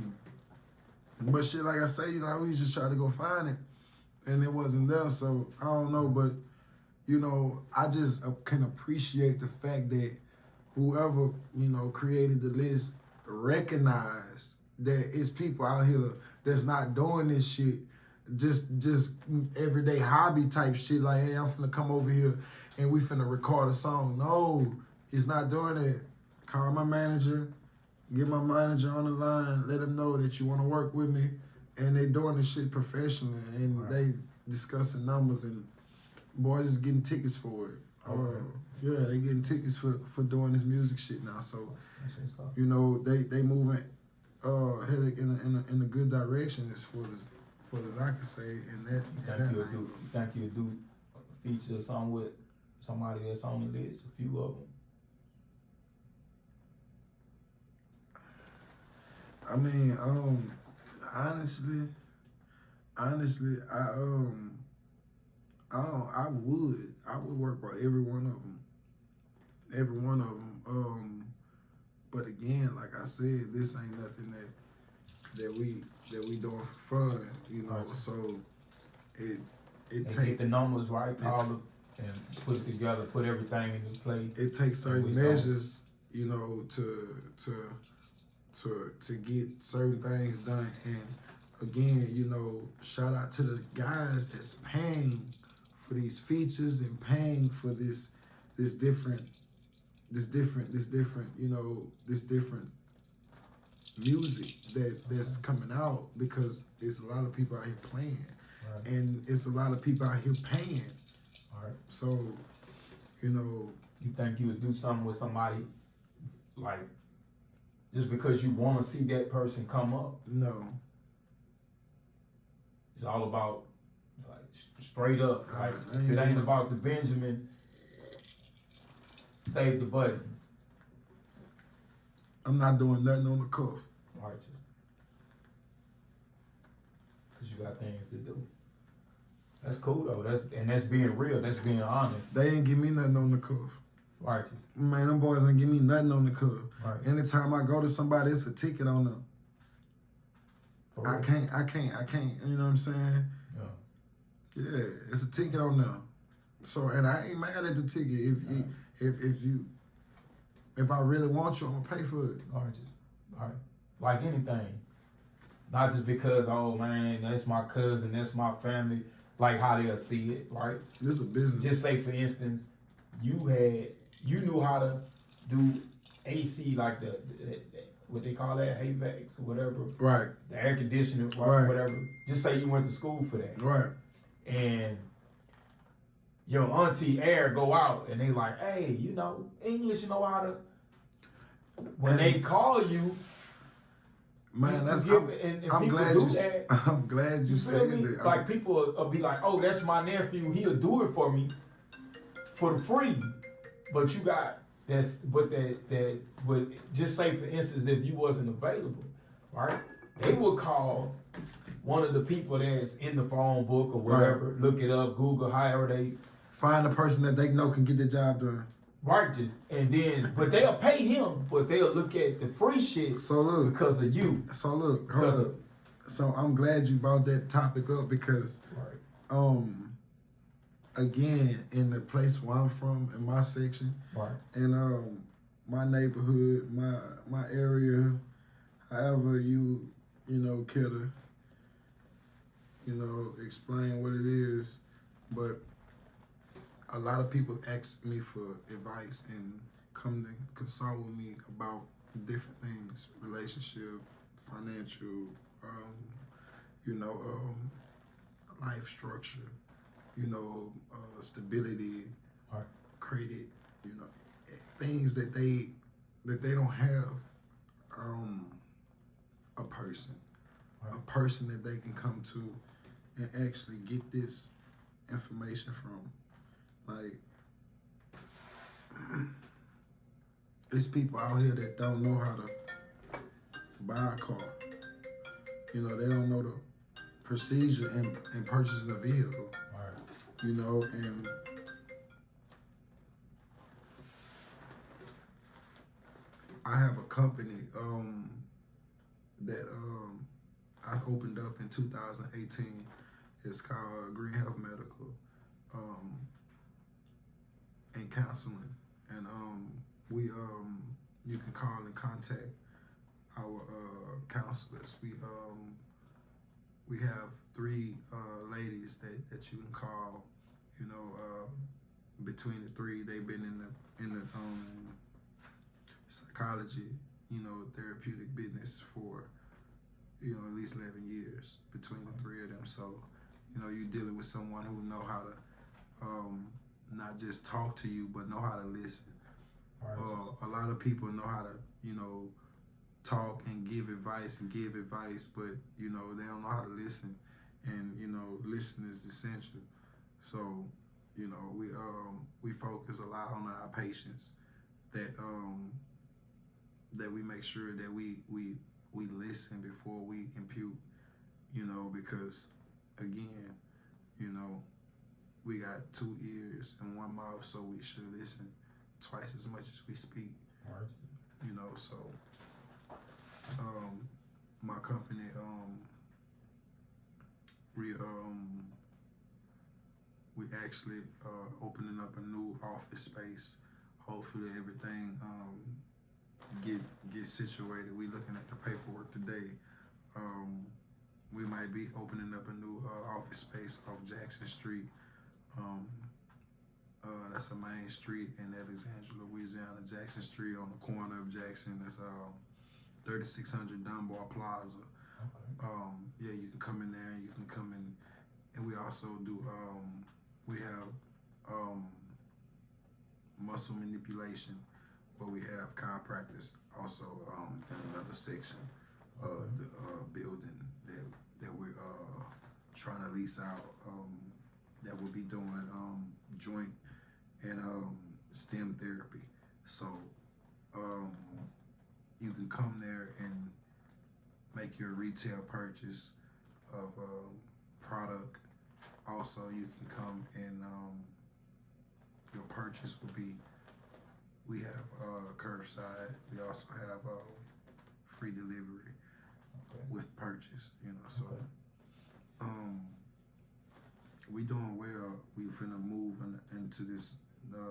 but shit, like I say, you know, we just tried to go find it, and it wasn't there. So I don't know, but you know, I just can appreciate the fact that whoever, you know, created the list recognized that it's people out here that's not doing this shit. Just everyday hobby type shit, like, hey, I'm finna come over here and we finna record a song. No, he's not doing it. Call my manager, get my manager on the line, let him know that you wanna work with me, and they doing this shit professionally, and Right. they discussing numbers, and boys is getting tickets for it. Okay. Yeah, they getting tickets for doing this music shit now. So, That's what's up. you know, they moving headed in a good direction as far as I can say, and that. You think you'll do feature song with somebody that's on the list? A few of them. I mean, honestly, I would work with every one of them. But again, like I said, this ain't nothing that we doing for fun, you know. Right. So it And takes get the numbers right, call them, and put it together, put everything into play. it takes certain we don't. measures, you know, to get certain things done. And again, you know, shout out to the guys that's paying for these features and paying for this different music that's coming out, because there's a lot of people out here playing, Right. and it's a lot of people out here paying. All right. So, you know, You think you would do something with somebody, like, just because you want to see that person come up? no, It's all about, like, straight up. Like, I ain't if it ain't doing- about the Benjamins, save the buttons. I'm not doing nothing on the cuff. Right. Because you got things to do. That's cool, though. That's being real. That's being honest. They ain't give me nothing on the cuff. Righteous. Man, them boys ain't give me nothing on the cuff. Right. Anytime I go to somebody, it's a ticket on them. For I real. can't. You know what I'm saying? Yeah. Yeah, it's a ticket on them. So, and I ain't mad at the ticket. If I really want you, I'm gonna pay for it. Righteous. Right. Like anything. Not just because, oh man, that's my cousin, that's my family, like how they'll see it, right? This is a business. Just say for instance, you knew how to do AC, like the what they call that, HVACs or whatever, right, the air conditioning, Right. whatever. Just say you went to school for that, right. and your auntie air go out, and they like, hey, you know, English, you know how to. When And- they call you, Man, you that's give- I'm, and I'm people glad do you. that. I'm glad you You feel said me? that. Like people will be like, "Oh, that's my nephew. He'll do it for me for the free." But you got that would just say for instance, if you wasn't available, right? They would call one of the people that's in the phone book or whatever. Look it up, Google, however they Find a person that they know can get the job done. righteous, and then but they'll pay him, but they'll look at the free shit So look, because of you. hold Because up. of So I'm glad you brought that topic up because, Right. again, in the place where I'm from, in my section, Right. and my neighborhood, my area, however you care to, explain what it is, but a lot of people ask me for advice and come to consult with me about different things, relationship, financial, life structure, stability, Right. credit, things that they don't have a person, a person that they can come to and actually get this information from. Like, there's people out here that don't know how to buy a car. They don't know the procedure in purchasing a vehicle. Right. And I have a company that I opened up in 2018. It's called Green Health Medical and Counseling, and we you can call and contact our counselors. We have 3 ladies that you can call. Between the 3, they've been in the psychology, therapeutic business for at least 11 years between the 3 of them. So you're dealing with someone who know how to not just talk to you, but know how to listen. Right. A lot of people know how to talk and give advice, but they don't know how to listen, and listening is essential. So we focus a lot on our patients, that we make sure that we listen before we impute, because again, we got 2 ears and 1 mouth, so we should listen twice as much as we speak. Right. So my company, we actually opening up a new office space. Hopefully everything get situated. We looking at the paperwork today. We might be opening up a new office space off Jackson Street. That's a main street in Alexandria, Louisiana. Jackson Street on the corner of Jackson. That's 3600 Dunbar Plaza. Okay. Yeah, you can come in there and you can come in, and we also do we have muscle manipulation, where we have chiropractors also in another section of the building that we're trying to lease out, that will be doing joint and stem therapy. So you can come there and make your retail purchase of product. Also, you can come and your purchase will be, we have curbside. We also have free delivery with purchase, so we doing well. We finna move into this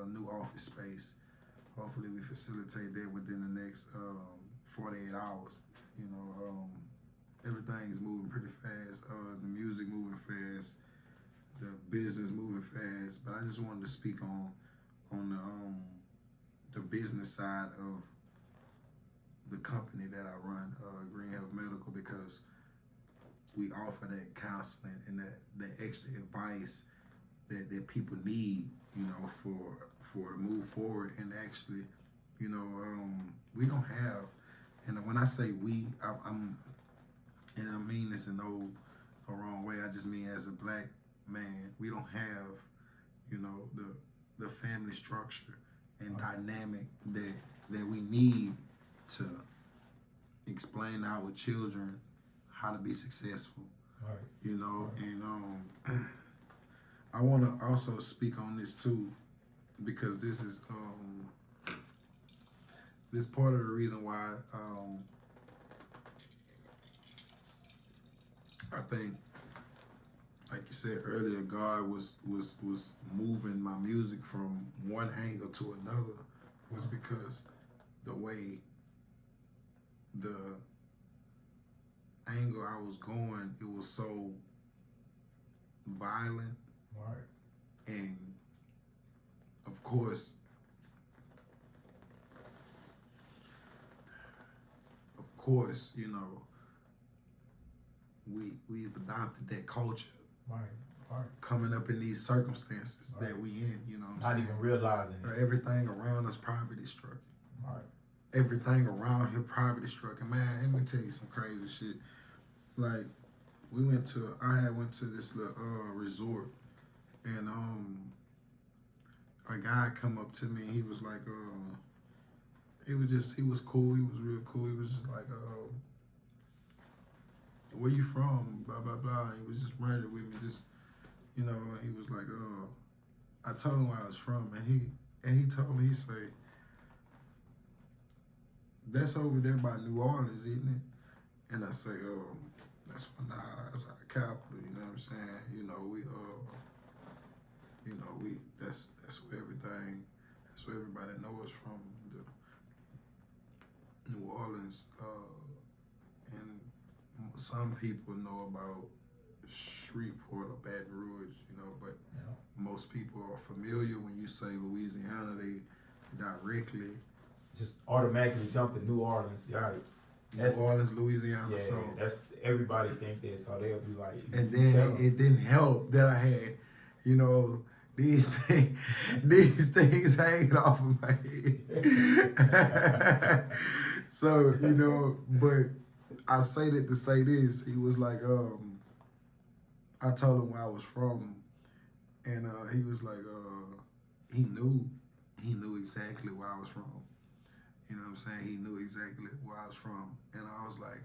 new office space. Hopefully we facilitate that within the next 48 hours. Everything's moving pretty fast. The music moving fast, the business moving fast. But I just wanted to speak on the business side of the company that I run, Green Health Medical, because we offer that counseling and that extra advice that people need, for to move forward. And actually, we don't have, and when I say we, and I mean this in no wrong way, I just mean as a black man, we don't have, the family structure and dynamic that we need to explain to our children how to be successful. Right. And I want to also speak on this too, because this is this part of the reason why I think, like you said earlier, God was moving my music from one angle to another was because the way the angle I was going, it was so violent. Right. And of course, you know, we've adopted that culture. Right. Right. Coming up in these circumstances Right. that we in, you know what I'm Not saying? even realizing it. Everything around us poverty stricken. Right. Everything around here poverty stricken. Man, let me tell you some crazy shit. Like, I had went to this little resort, and a guy come up to me, and he was like, he was cool, he was real cool. He was just like, where you from? Blah, blah, blah. He was just running with me, just, you know, he was like, I told him where I was from, and he told me, he said, that's over there by New Orleans, isn't it? And I say, that's our capital, you know what I'm saying? You know, that's where that's where everybody knows us from, the New Orleans, and some people know about Shreveport or Baton Rouge, you know, but most people are familiar when you say Louisiana, they directly Just automatically jump to New Orleans. Right. New Orleans, Louisiana. Yeah, So that's everybody think that, so they'll be like. and then it didn't help that I had, you know, these things hanging off of my head. So, you know, but I say that to say this. He was like, I told him where I was from, and he was like, he knew exactly where I was from. You know what I'm saying? He knew exactly where I was from. And I was like,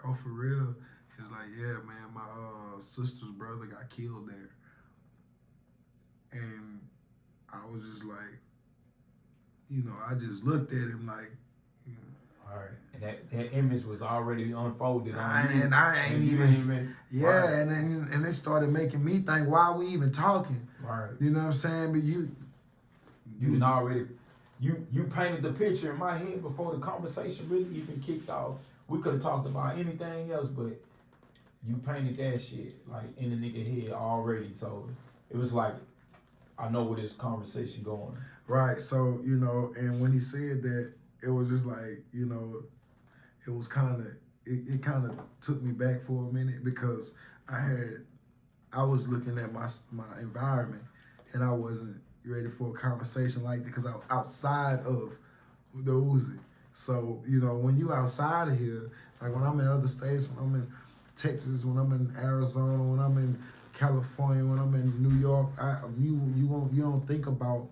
oh, for real? He was like, yeah, man, my sister's brother got killed there. And I was just like, you know, I just looked at him like, all right. And that image was already unfolded on and I ain't even yeah, right. and it started making me think, why are we even talking? Right. You know what I'm saying? But you done already, you painted the picture in my head before the conversation really even kicked off. We could have talked about anything else, but you painted that shit like in the nigga head already. So it was like, I know where this conversation going. Right. So, you know, and when he said that, it was just like, you know, it was it kind of took me back for a minute, because I was looking at my environment, and I wasn't ready for a conversation like that, because I was outside of the Uzi. So, you know, when you outside of here, like when I'm in other states, when I'm in Texas, when I'm in Arizona, when I'm in California, when I'm in New York, you don't think about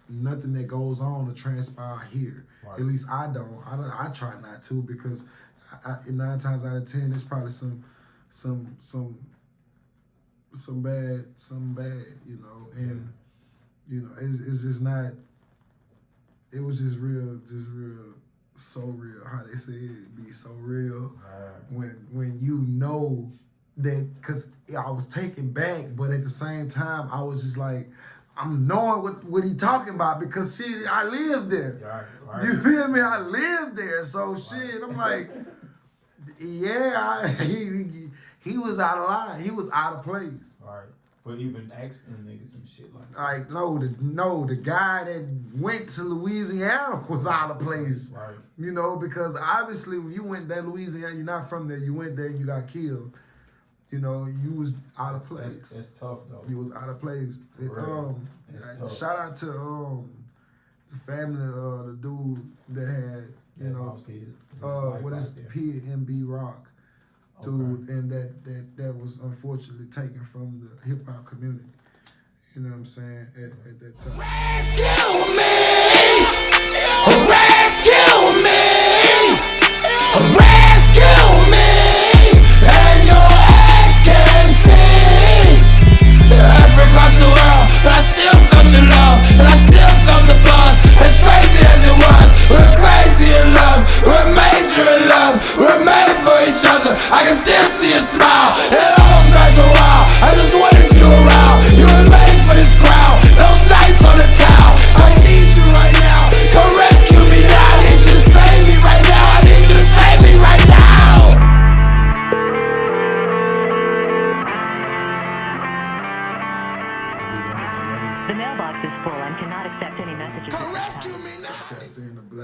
nothing that goes on to transpire here. Right. At least I don't. I try not to, because 9 times out of 10, it's probably some bad, you know. And you know, it's just not. It was just real, so real. How they say it be so real when you know that, because I was taken back, but at the same time I was just like, I'm knowing what he talking about, because shit, I lived there. Right. You feel me? I lived there, so shit. I'm like, yeah, he was out of line. He was out of place. Right. But even asking them niggas some shit like that. Like, the guy that went to Louisiana was out of place. Right. You know, because obviously when you went there, Louisiana, you're not from there. You went there, you got killed. You know, you was out of place. That's tough though. You was out of place. Shout out to the family, the dude that had, you know, what is PNB Rock, dude, and that was unfortunately taken from the hip hop community. You know what I'm saying? At that time. Rescue me! Rescue me! Rescue me! And your ass can see. Every across the world, but I still felt your love, and I still felt the buzz. As crazy as it was, we're crazy in love. We're major in love. We're made for each other. I can still see a smile.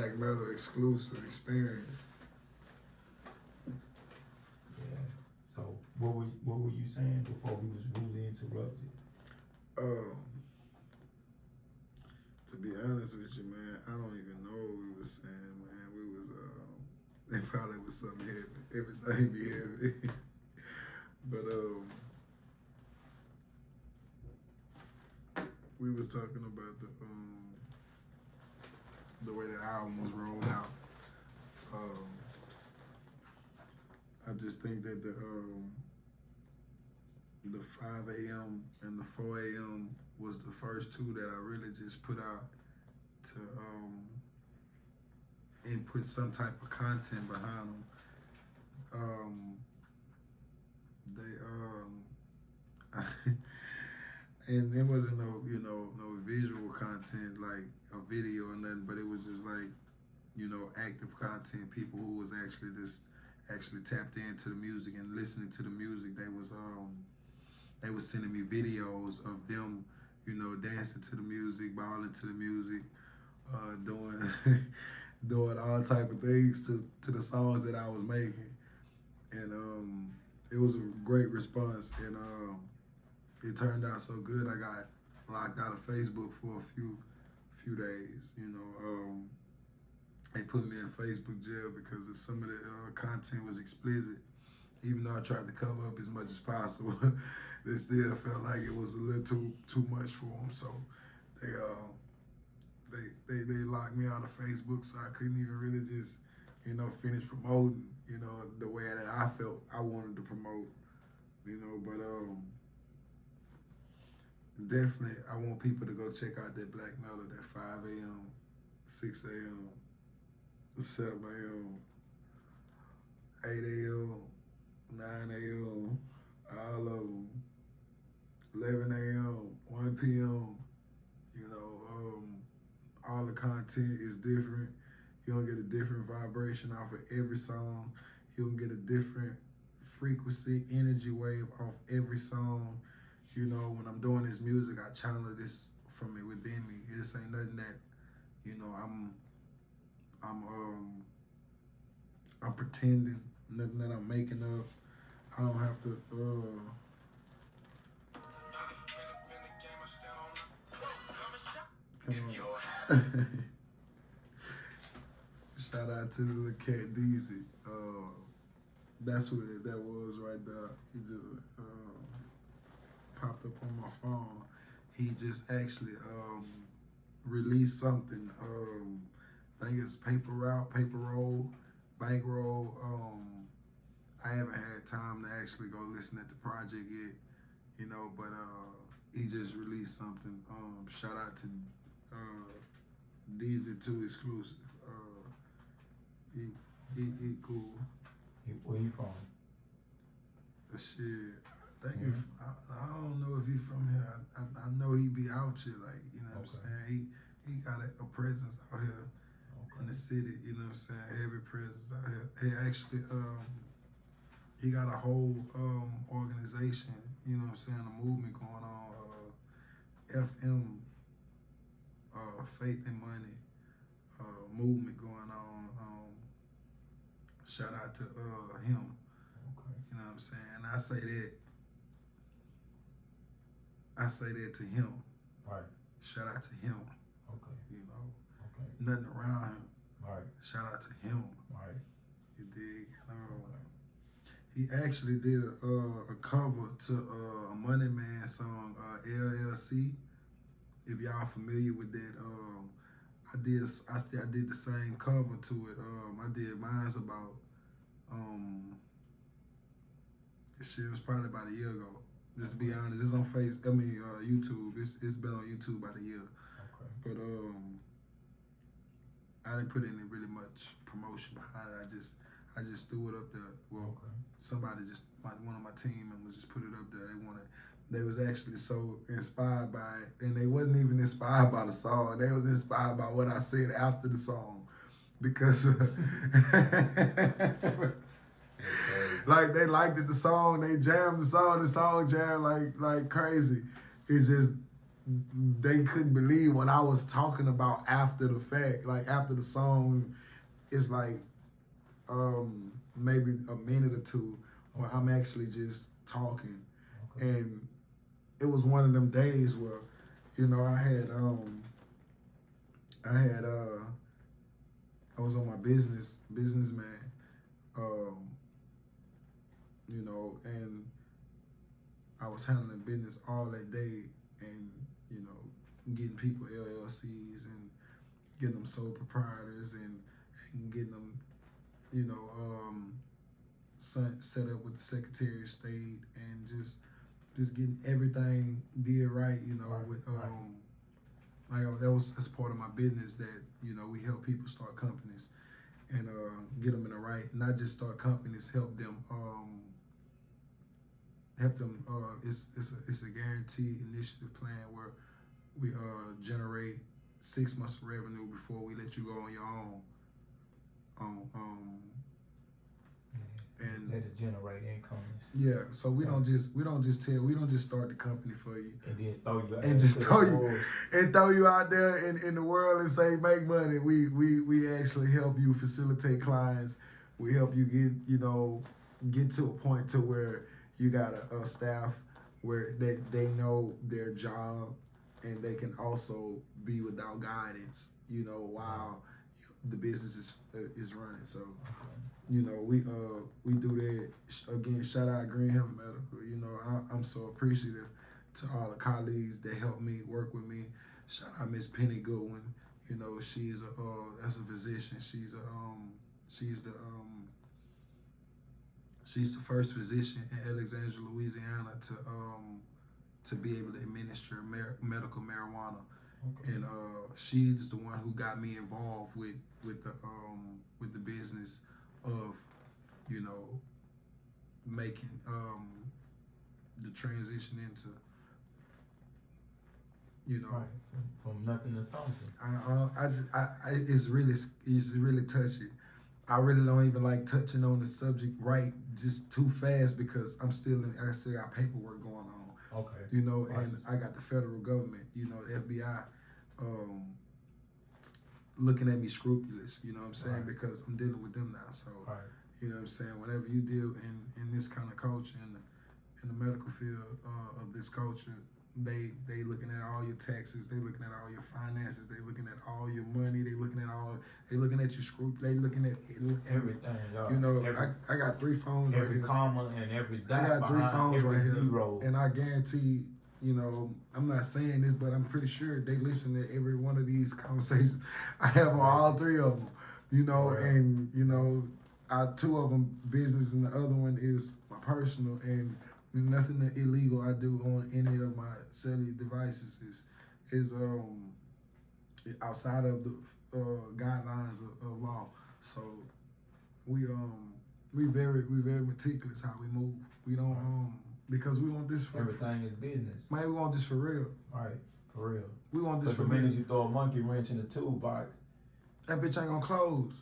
Black Metal exclusive experience. Yeah. So what were you saying before we was rudely interrupted? To be honest with you, man, I don't even know what we was saying, man. We was it probably was something heavy. Everything be heavy. But we was talking about the way the album was rolled out. I just think that the 5 a.m. and the 4 a.m. was the first two that I really just put out to and put some type of content behind them. And it wasn't no visual content like a video or nothing, but it was just like, active content, people who was actually tapped into the music and listening to the music. They was sending me videos of them, dancing to the music, balling to the music, doing doing all type of things to the songs that I was making. And it was a great response, and it turned out so good. I got locked out of Facebook for a few days. They put me in Facebook jail because of some of the content was explicit. Even though I tried to cover up as much as possible, they still felt like it was a little too much for them. So they locked me out of Facebook, so I couldn't even really just finish promoting the way that I felt I wanted to promote. But definitely I want people to go check out that Black Metal, that 5 a.m., 6 a.m., 7 a.m., 8 a.m., 9 a.m., all of them, 11 a.m., 1 p.m., all the content is different. You don't get a different vibration off of every song. You don't get a different frequency, energy wave off every song. When I'm doing this music, I channel this from it within me. This ain't nothing that, I'm pretending, nothing that I'm making up. I don't have to, come on. Shout out to the cat Deezy. That's what that was right there. He just popped up on my phone. He just actually released something. I think it's paper roll, bankroll. I haven't had time to actually go listen at the project yet, but he just released something. Shout out to Deezy 2 exclusive. He cool. Where you from? Shit, I think I don't know if he from here. I know he be out here, like, what I'm saying? He got a presence out here in the city, what I'm saying? Heavy presence out here. He actually, he got a whole organization, what I'm saying, a movement going on, FM, Faith and Money, movement going on. Shout out to him. Okay. You know what I'm saying? And I say that to him. Right. Shout out to him. Okay. Okay. Nothing around him. Right. Shout out to him. Right. You dig? Okay. He actually did a cover to a Money Man song, LLC. If y'all familiar with that, I did the same cover to it. I did mine's about shit was probably about a year ago. Just to be honest, it's on YouTube. It's been on YouTube about a year. Okay. But I didn't put any really much promotion behind it. I just threw it up there. Well, somebody one of my team members just put it up there. They was actually so inspired by it, and they wasn't even inspired by the song. They was inspired by what I said after the song, because like they liked it, the song, they jammed the song jammed like crazy. It's just they couldn't believe what I was talking about after the fact. Like after the song, it's like maybe a minute or two where I'm actually just talking. Okay. And it was one of them days where, you know, I was on my businessman, you know, and I was handling business all that day and, you know, getting people LLCs and getting them sole proprietors and getting them, you know, set up with the Secretary of State and just getting everything did right, you know, Right, with right. like that's part of my business that, you know, we help people start companies and get them in the right, not just start companies, help them it's a guaranteed initiative plan where we generate 6 months of revenue before we let you go on your own. And Let it generate income yeah, so we don't just start the company for you and then throw you out and just into throw the you world. and throw you out there in the world and say make money. We actually help you facilitate clients. We help you get to a point to where you got a staff where they know their job and they can also be without guidance, you know, while the business is running. So you know, we do that. Again, shout out Green Health Medical. You know, I'm so appreciative to all the colleagues that helped me, work with me. Shout out Miss Penny Goodwin. You know, she's that's a physician. She's the first physician in Alexandria, Louisiana to be able to administer medical marijuana. Okay. And she's the one who got me involved with the business of, you know, making the transition into, you know, Right. From nothing to something. it's really touchy. I really don't even like touching on the subject right just too fast because I still got paperwork going on. Okay. You know, Right. and I got the federal government, you know, the FBI, looking at me scrupulous, you know what I'm saying? Right. Because I'm dealing with them now. So, Right. you know what I'm saying? Whenever you deal in this kind of culture, in the medical field of this culture, they looking at all your taxes, they looking at all your finances, they looking at all your money, they looking at you they looking at Everything, y'all. you know, every, I got 3 phones right every here. comma and every dot I got 3 behind phones every right here, zero. and I guarantee, you know, I'm not saying this, but I'm pretty sure they listen to every one of these conversations I have on all 3 of them, you know, Right. and you know, 2 of them business and the other one is my personal, and nothing illegal I do on any of my cellular devices is outside of the guidelines of law. So we very meticulous how we move. We don't because we want this for Everything is business. man, we want this for real. Right. For real. We want this But for the real. minute you throw a monkey wrench in the toolbox, That bitch ain't gonna close.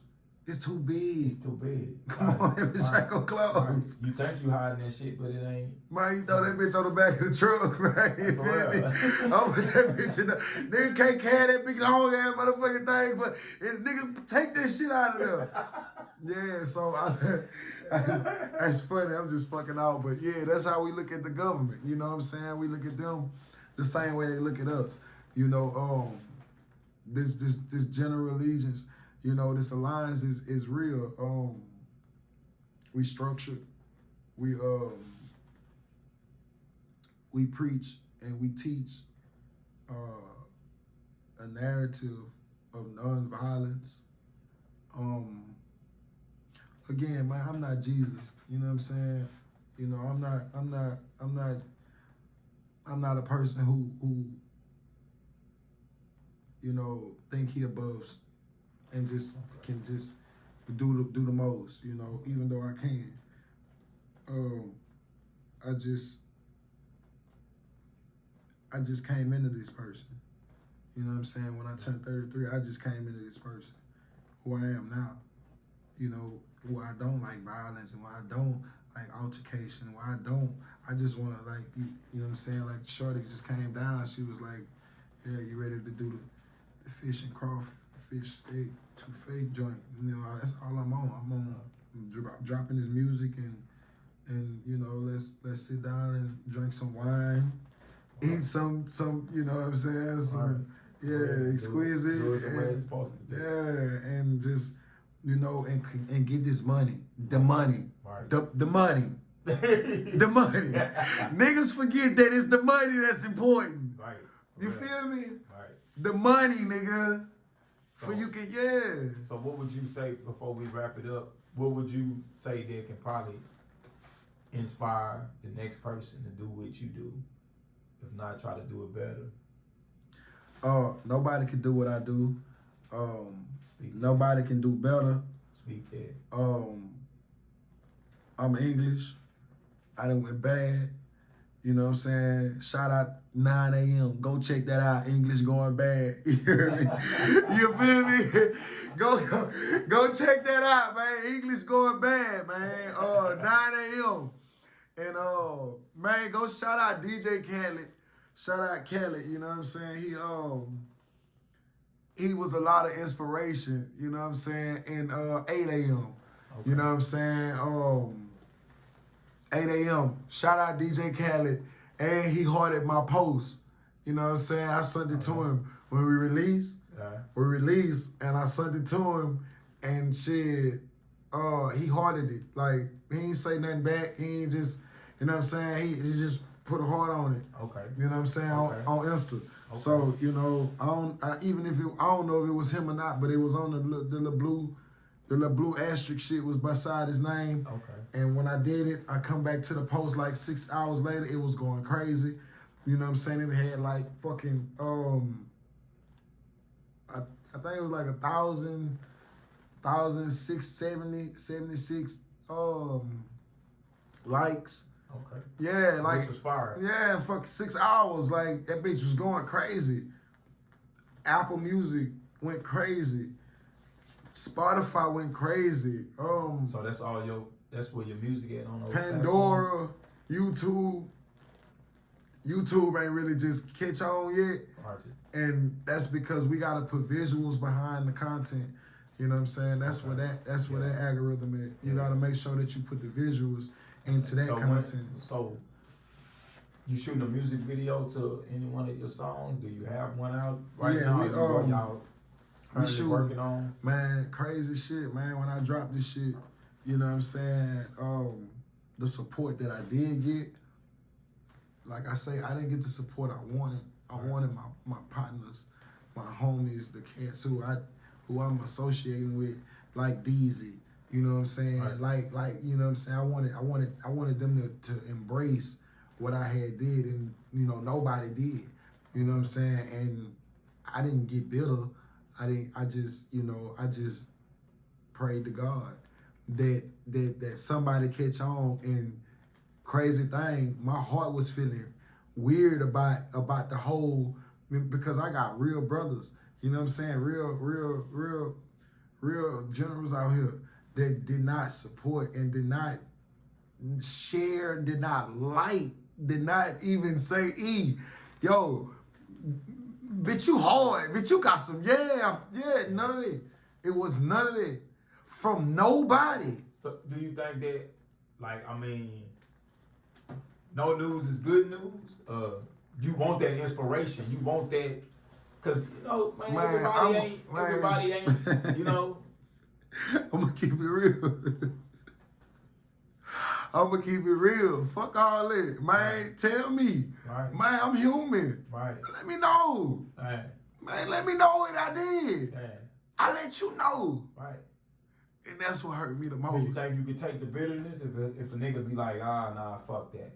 It's too big. it's too big. Come on, that bitch ain't gonna close. You think you hiding that shit, but it ain't. Man, you throw that bitch on the back of the truck, man. You For feel me? real. I'll put that bitch in the. Nigga can't carry that big long ass motherfucking thing, but nigga take that shit out of there. Yeah, so that's funny. I'm just fucking out, but yeah, that's how we look at the government. You know what I'm saying? We look at them the same way they look at us. You know, this general allegiance. You know, this alliance is real. We structured. We preach and we teach a narrative of nonviolence. Again, man, I'm not Jesus. You know what I'm saying? You know, I'm not a person who you know think he above and just can just do the most. You know, even though I can. I just came into this person. You know what I'm saying? When I turned 33, I just came into this person, who I am now. You know, who I don't like violence and why I don't like altercation where I just wanna like you know what I'm saying? Like Shorty just came down, she was like, yeah, you ready to do the fish and crawfish egg touffee joint. You know, that's all I'm on. I'm on dropping his music and you know, let's sit down and drink some wine, eat some you know what I'm saying? Some, yeah, exquisite. Do it the way it's supposed to be. Yeah, and just, you know, and get this money. The money. Right. The money. The money. Niggas forget that it's the money that's important. Right. You feel me? Right. The money, nigga. So, For you can, yeah. So what would you say before we wrap it up? What would you say that can probably inspire the next person to do what you do? If not, try to do it better. Nobody can do what I do. Speak. Nobody can do better. Speak that. I'm English. I done went bad. You know what I'm saying? Shout out 9 a.m. Go check that out. English going bad. You hear me? You feel me? Go check that out, man. English going bad, man. 9 a.m. And man, go shout out DJ Khaled. Shout out Khaled, you know what I'm saying? He was a lot of inspiration, you know what I'm saying, in 8 a.m. Okay. You know what I'm saying? 8 a.m. Shout out DJ Khaled. And he hearted my post. You know what I'm saying? I sent it to him when we released. We released and I sent it to him and shit, he hearted it. Like, he ain't say nothing back. He ain't just, you know what I'm saying? He just put a heart on it. Okay. You know what I'm saying? Okay. On Insta. Okay. So, you know, I don't know if it was him or not, but it was on the little blue asterisk shit was beside his name. Okay. And when I did it, I come back to the post like 6 hours later, it was going crazy. You know what I'm saying? It had like fucking I think it was like 1,676 likes. Okay. Yeah, like This was fire. yeah, fuck 6 hours. Like that bitch was going crazy. Apple Music went crazy. Spotify went crazy. So that's where your music at on those Pandora, YouTube. YouTube ain't really just catch on yet. platforms? And that's because we gotta put visuals behind the content. You know what I'm saying? That's where that algorithm is. You gotta make sure that you put the visuals into that content. So you shooting a music video to any one of your songs? Do you have one out right now? Y'all currently working on? Man, crazy shit, man. When I dropped this shit, you know what I'm saying? The support that I did get, like I say, I didn't get the support I wanted. I wanted my partners, my homies, the cats who I'm associating with, like DZ. You know what I'm saying? Right. Like you know what I'm saying? I wanted them to embrace what I had did, and you know nobody did. You know what I'm saying? And I didn't get bitter. I just prayed to God that somebody catch on. And crazy thing, my heart was feeling weird about the whole, because I got real brothers. You know what I'm saying? Real generals out here that did not support and did not share, did not like, did not even say, yo, bitch, you hard, bitch, you got some, yeah, none of that. It was none of that from nobody. So do you think that, like, I mean, no news is good news? You want that inspiration. You want that, because, you know, man everybody ain't, you know. I'm going to keep it real. I'm going to keep it real. Fuck all that. Man, tell me. Right. Man, I'm human. Right. Let me know. Right. Man, let me know what I did. Yeah. I let you know. Right. And that's what hurt me the most. Do you think you could take the bitterness if a nigga be like, nah, fuck that?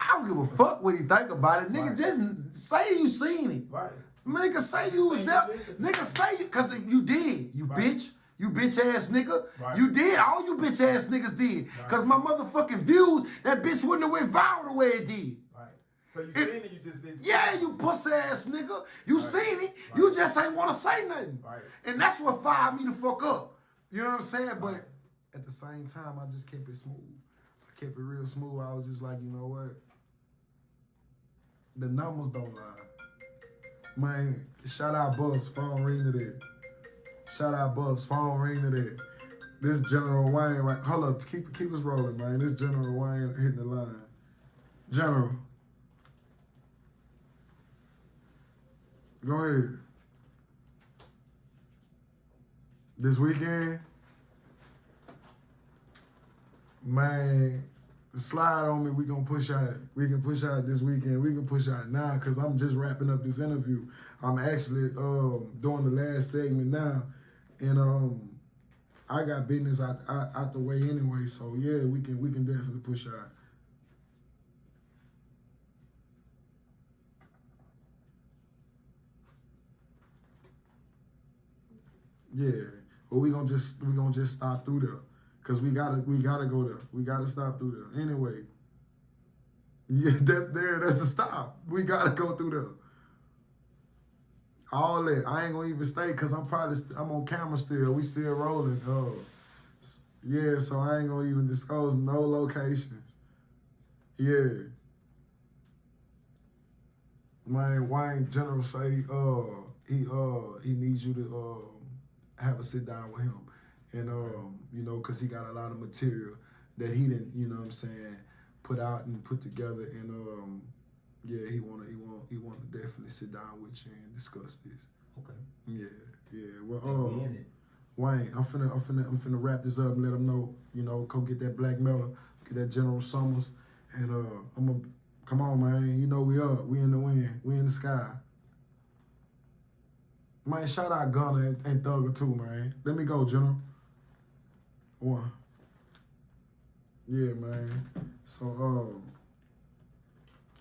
I don't give a fuck what he think about it. Nigga, Right. just say you seen it. Right. Nigga, say you was there. listen. Nigga, say you, because you did. You Right. bitch. You bitch ass nigga. Right. You did. All you bitch ass niggas did. Because my motherfucking views, that bitch wouldn't have went viral the way it did. Right. So you seen it, you just didn't see Yeah, it. you pussy ass nigga. You seen it. You just ain't want to say nothing. Right. And that's what fired me the fuck up. You know what I'm saying? But at the same time, I just kept it smooth. I kept it real smooth. I was just like, you know what? The numbers don't lie. Man, shout out Buzz, phone ring to that. Shout out Buzz, phone ring to that. This General Wayne, right? Hold up, keep us rolling, man. This General Wayne hitting the line. General. Go ahead. This weekend, man, slide on me. We gonna push out. We can push out this weekend. We can push out now because I'm just wrapping up this interview. I'm actually doing the last segment now, and I got business out the way anyway. So yeah, we can definitely push out. Yeah, but we gonna just stop through there, cause we gotta go there. We gotta stop through there anyway. Yeah, that's the stop. We gotta go through there. All that I ain't gonna even stay, cause I'm on camera still. We still rolling. Yeah, so I ain't gonna even disclose no locations. Yeah. Man, Wayne General say he needs you to have a sit down with him, and you know, cause he got a lot of material that he didn't, you know what I'm saying, put out and put together, and yeah, he wanna definitely sit down with you and discuss this. Okay. Yeah. Well, Wayne, I'm finna wrap this up and let them know, you know, go get that black metal, get that General Summers, and I'm gonna come on, man. You know we up, we in the wind, we in the sky. Man, shout out Gunna and Thugger too, man. Let me go, General. One. Yeah, man. So,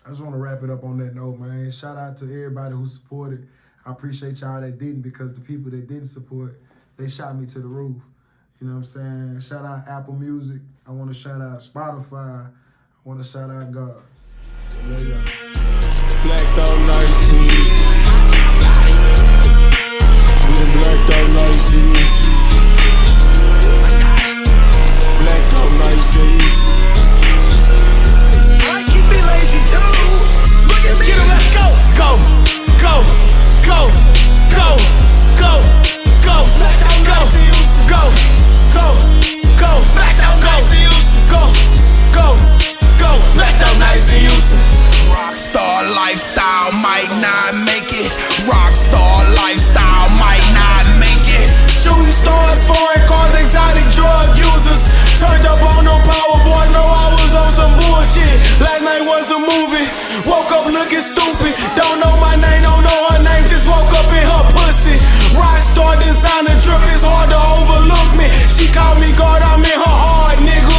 I just want to wrap it up on that note, man. Shout out to everybody who supported. I appreciate y'all that didn't, because the people that didn't support, they shot me to the roof. You know what I'm saying? Shout out Apple Music. I want to shout out Spotify. I want to shout out God. Love y'all. Blacked out nights in Houston. We done blacked out nights in Houston. Blacked out nights in Houston. I can be lazy too. Let's get it, let's go. Go, go, go, go, go, go, go, go, go, go, blacked out nights in Houston. Go, go, go, blacked out nights in Houston. Rockstar lifestyle might not make it. Rockstar lifestyle might not make it. Shooting stars, foreign cars, exotic drug users. Turned up on no power boys, no I was on some bullshit. Last night was a movie, woke up looking stupid. Don't know my name, don't know her name, just woke up in her pussy. Rockstar designer drip, it's hard to overlook me. She called me God, I'm in her heart, nigga.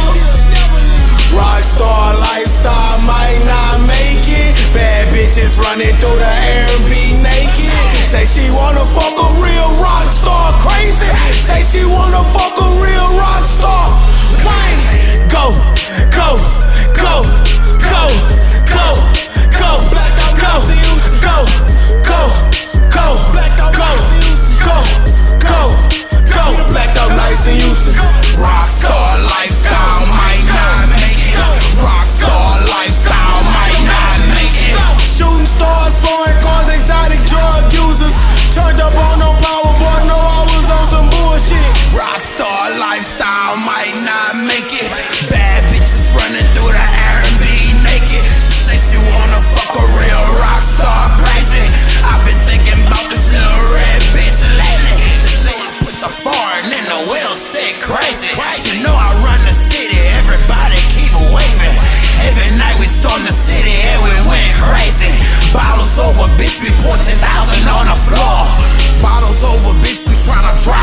Rockstar lifestyle might not make it. Bad bitches running through the air and be naked. Say she wanna fuck a real rock star, crazy. Say she wanna fuck a real rock star. Wayne, go, go, go, go, go, go, go, go, go, go, go, go, go. Blacked out nights in Houston. Rockstar lifestyle might not make it. Rockstar lifestyle might not make it. Shooting stars, foreign cars, exotic drug users. Turned up on no power boys, no I was on some bullshit. Rockstar lifestyle might not make it. Bad bitches running through the air and be naked. She say she wanna fuck a real rockstar, crazy. I've been thinking about this little red bitch lately. She say I push her forward and the wheel sit crazy. You know I run the city, everybody keep waving. Every night we storm the city and we went crazy. Bottles over, bitch, we pour 10,000 on the floor. Bottles over, bitch, we tryna drop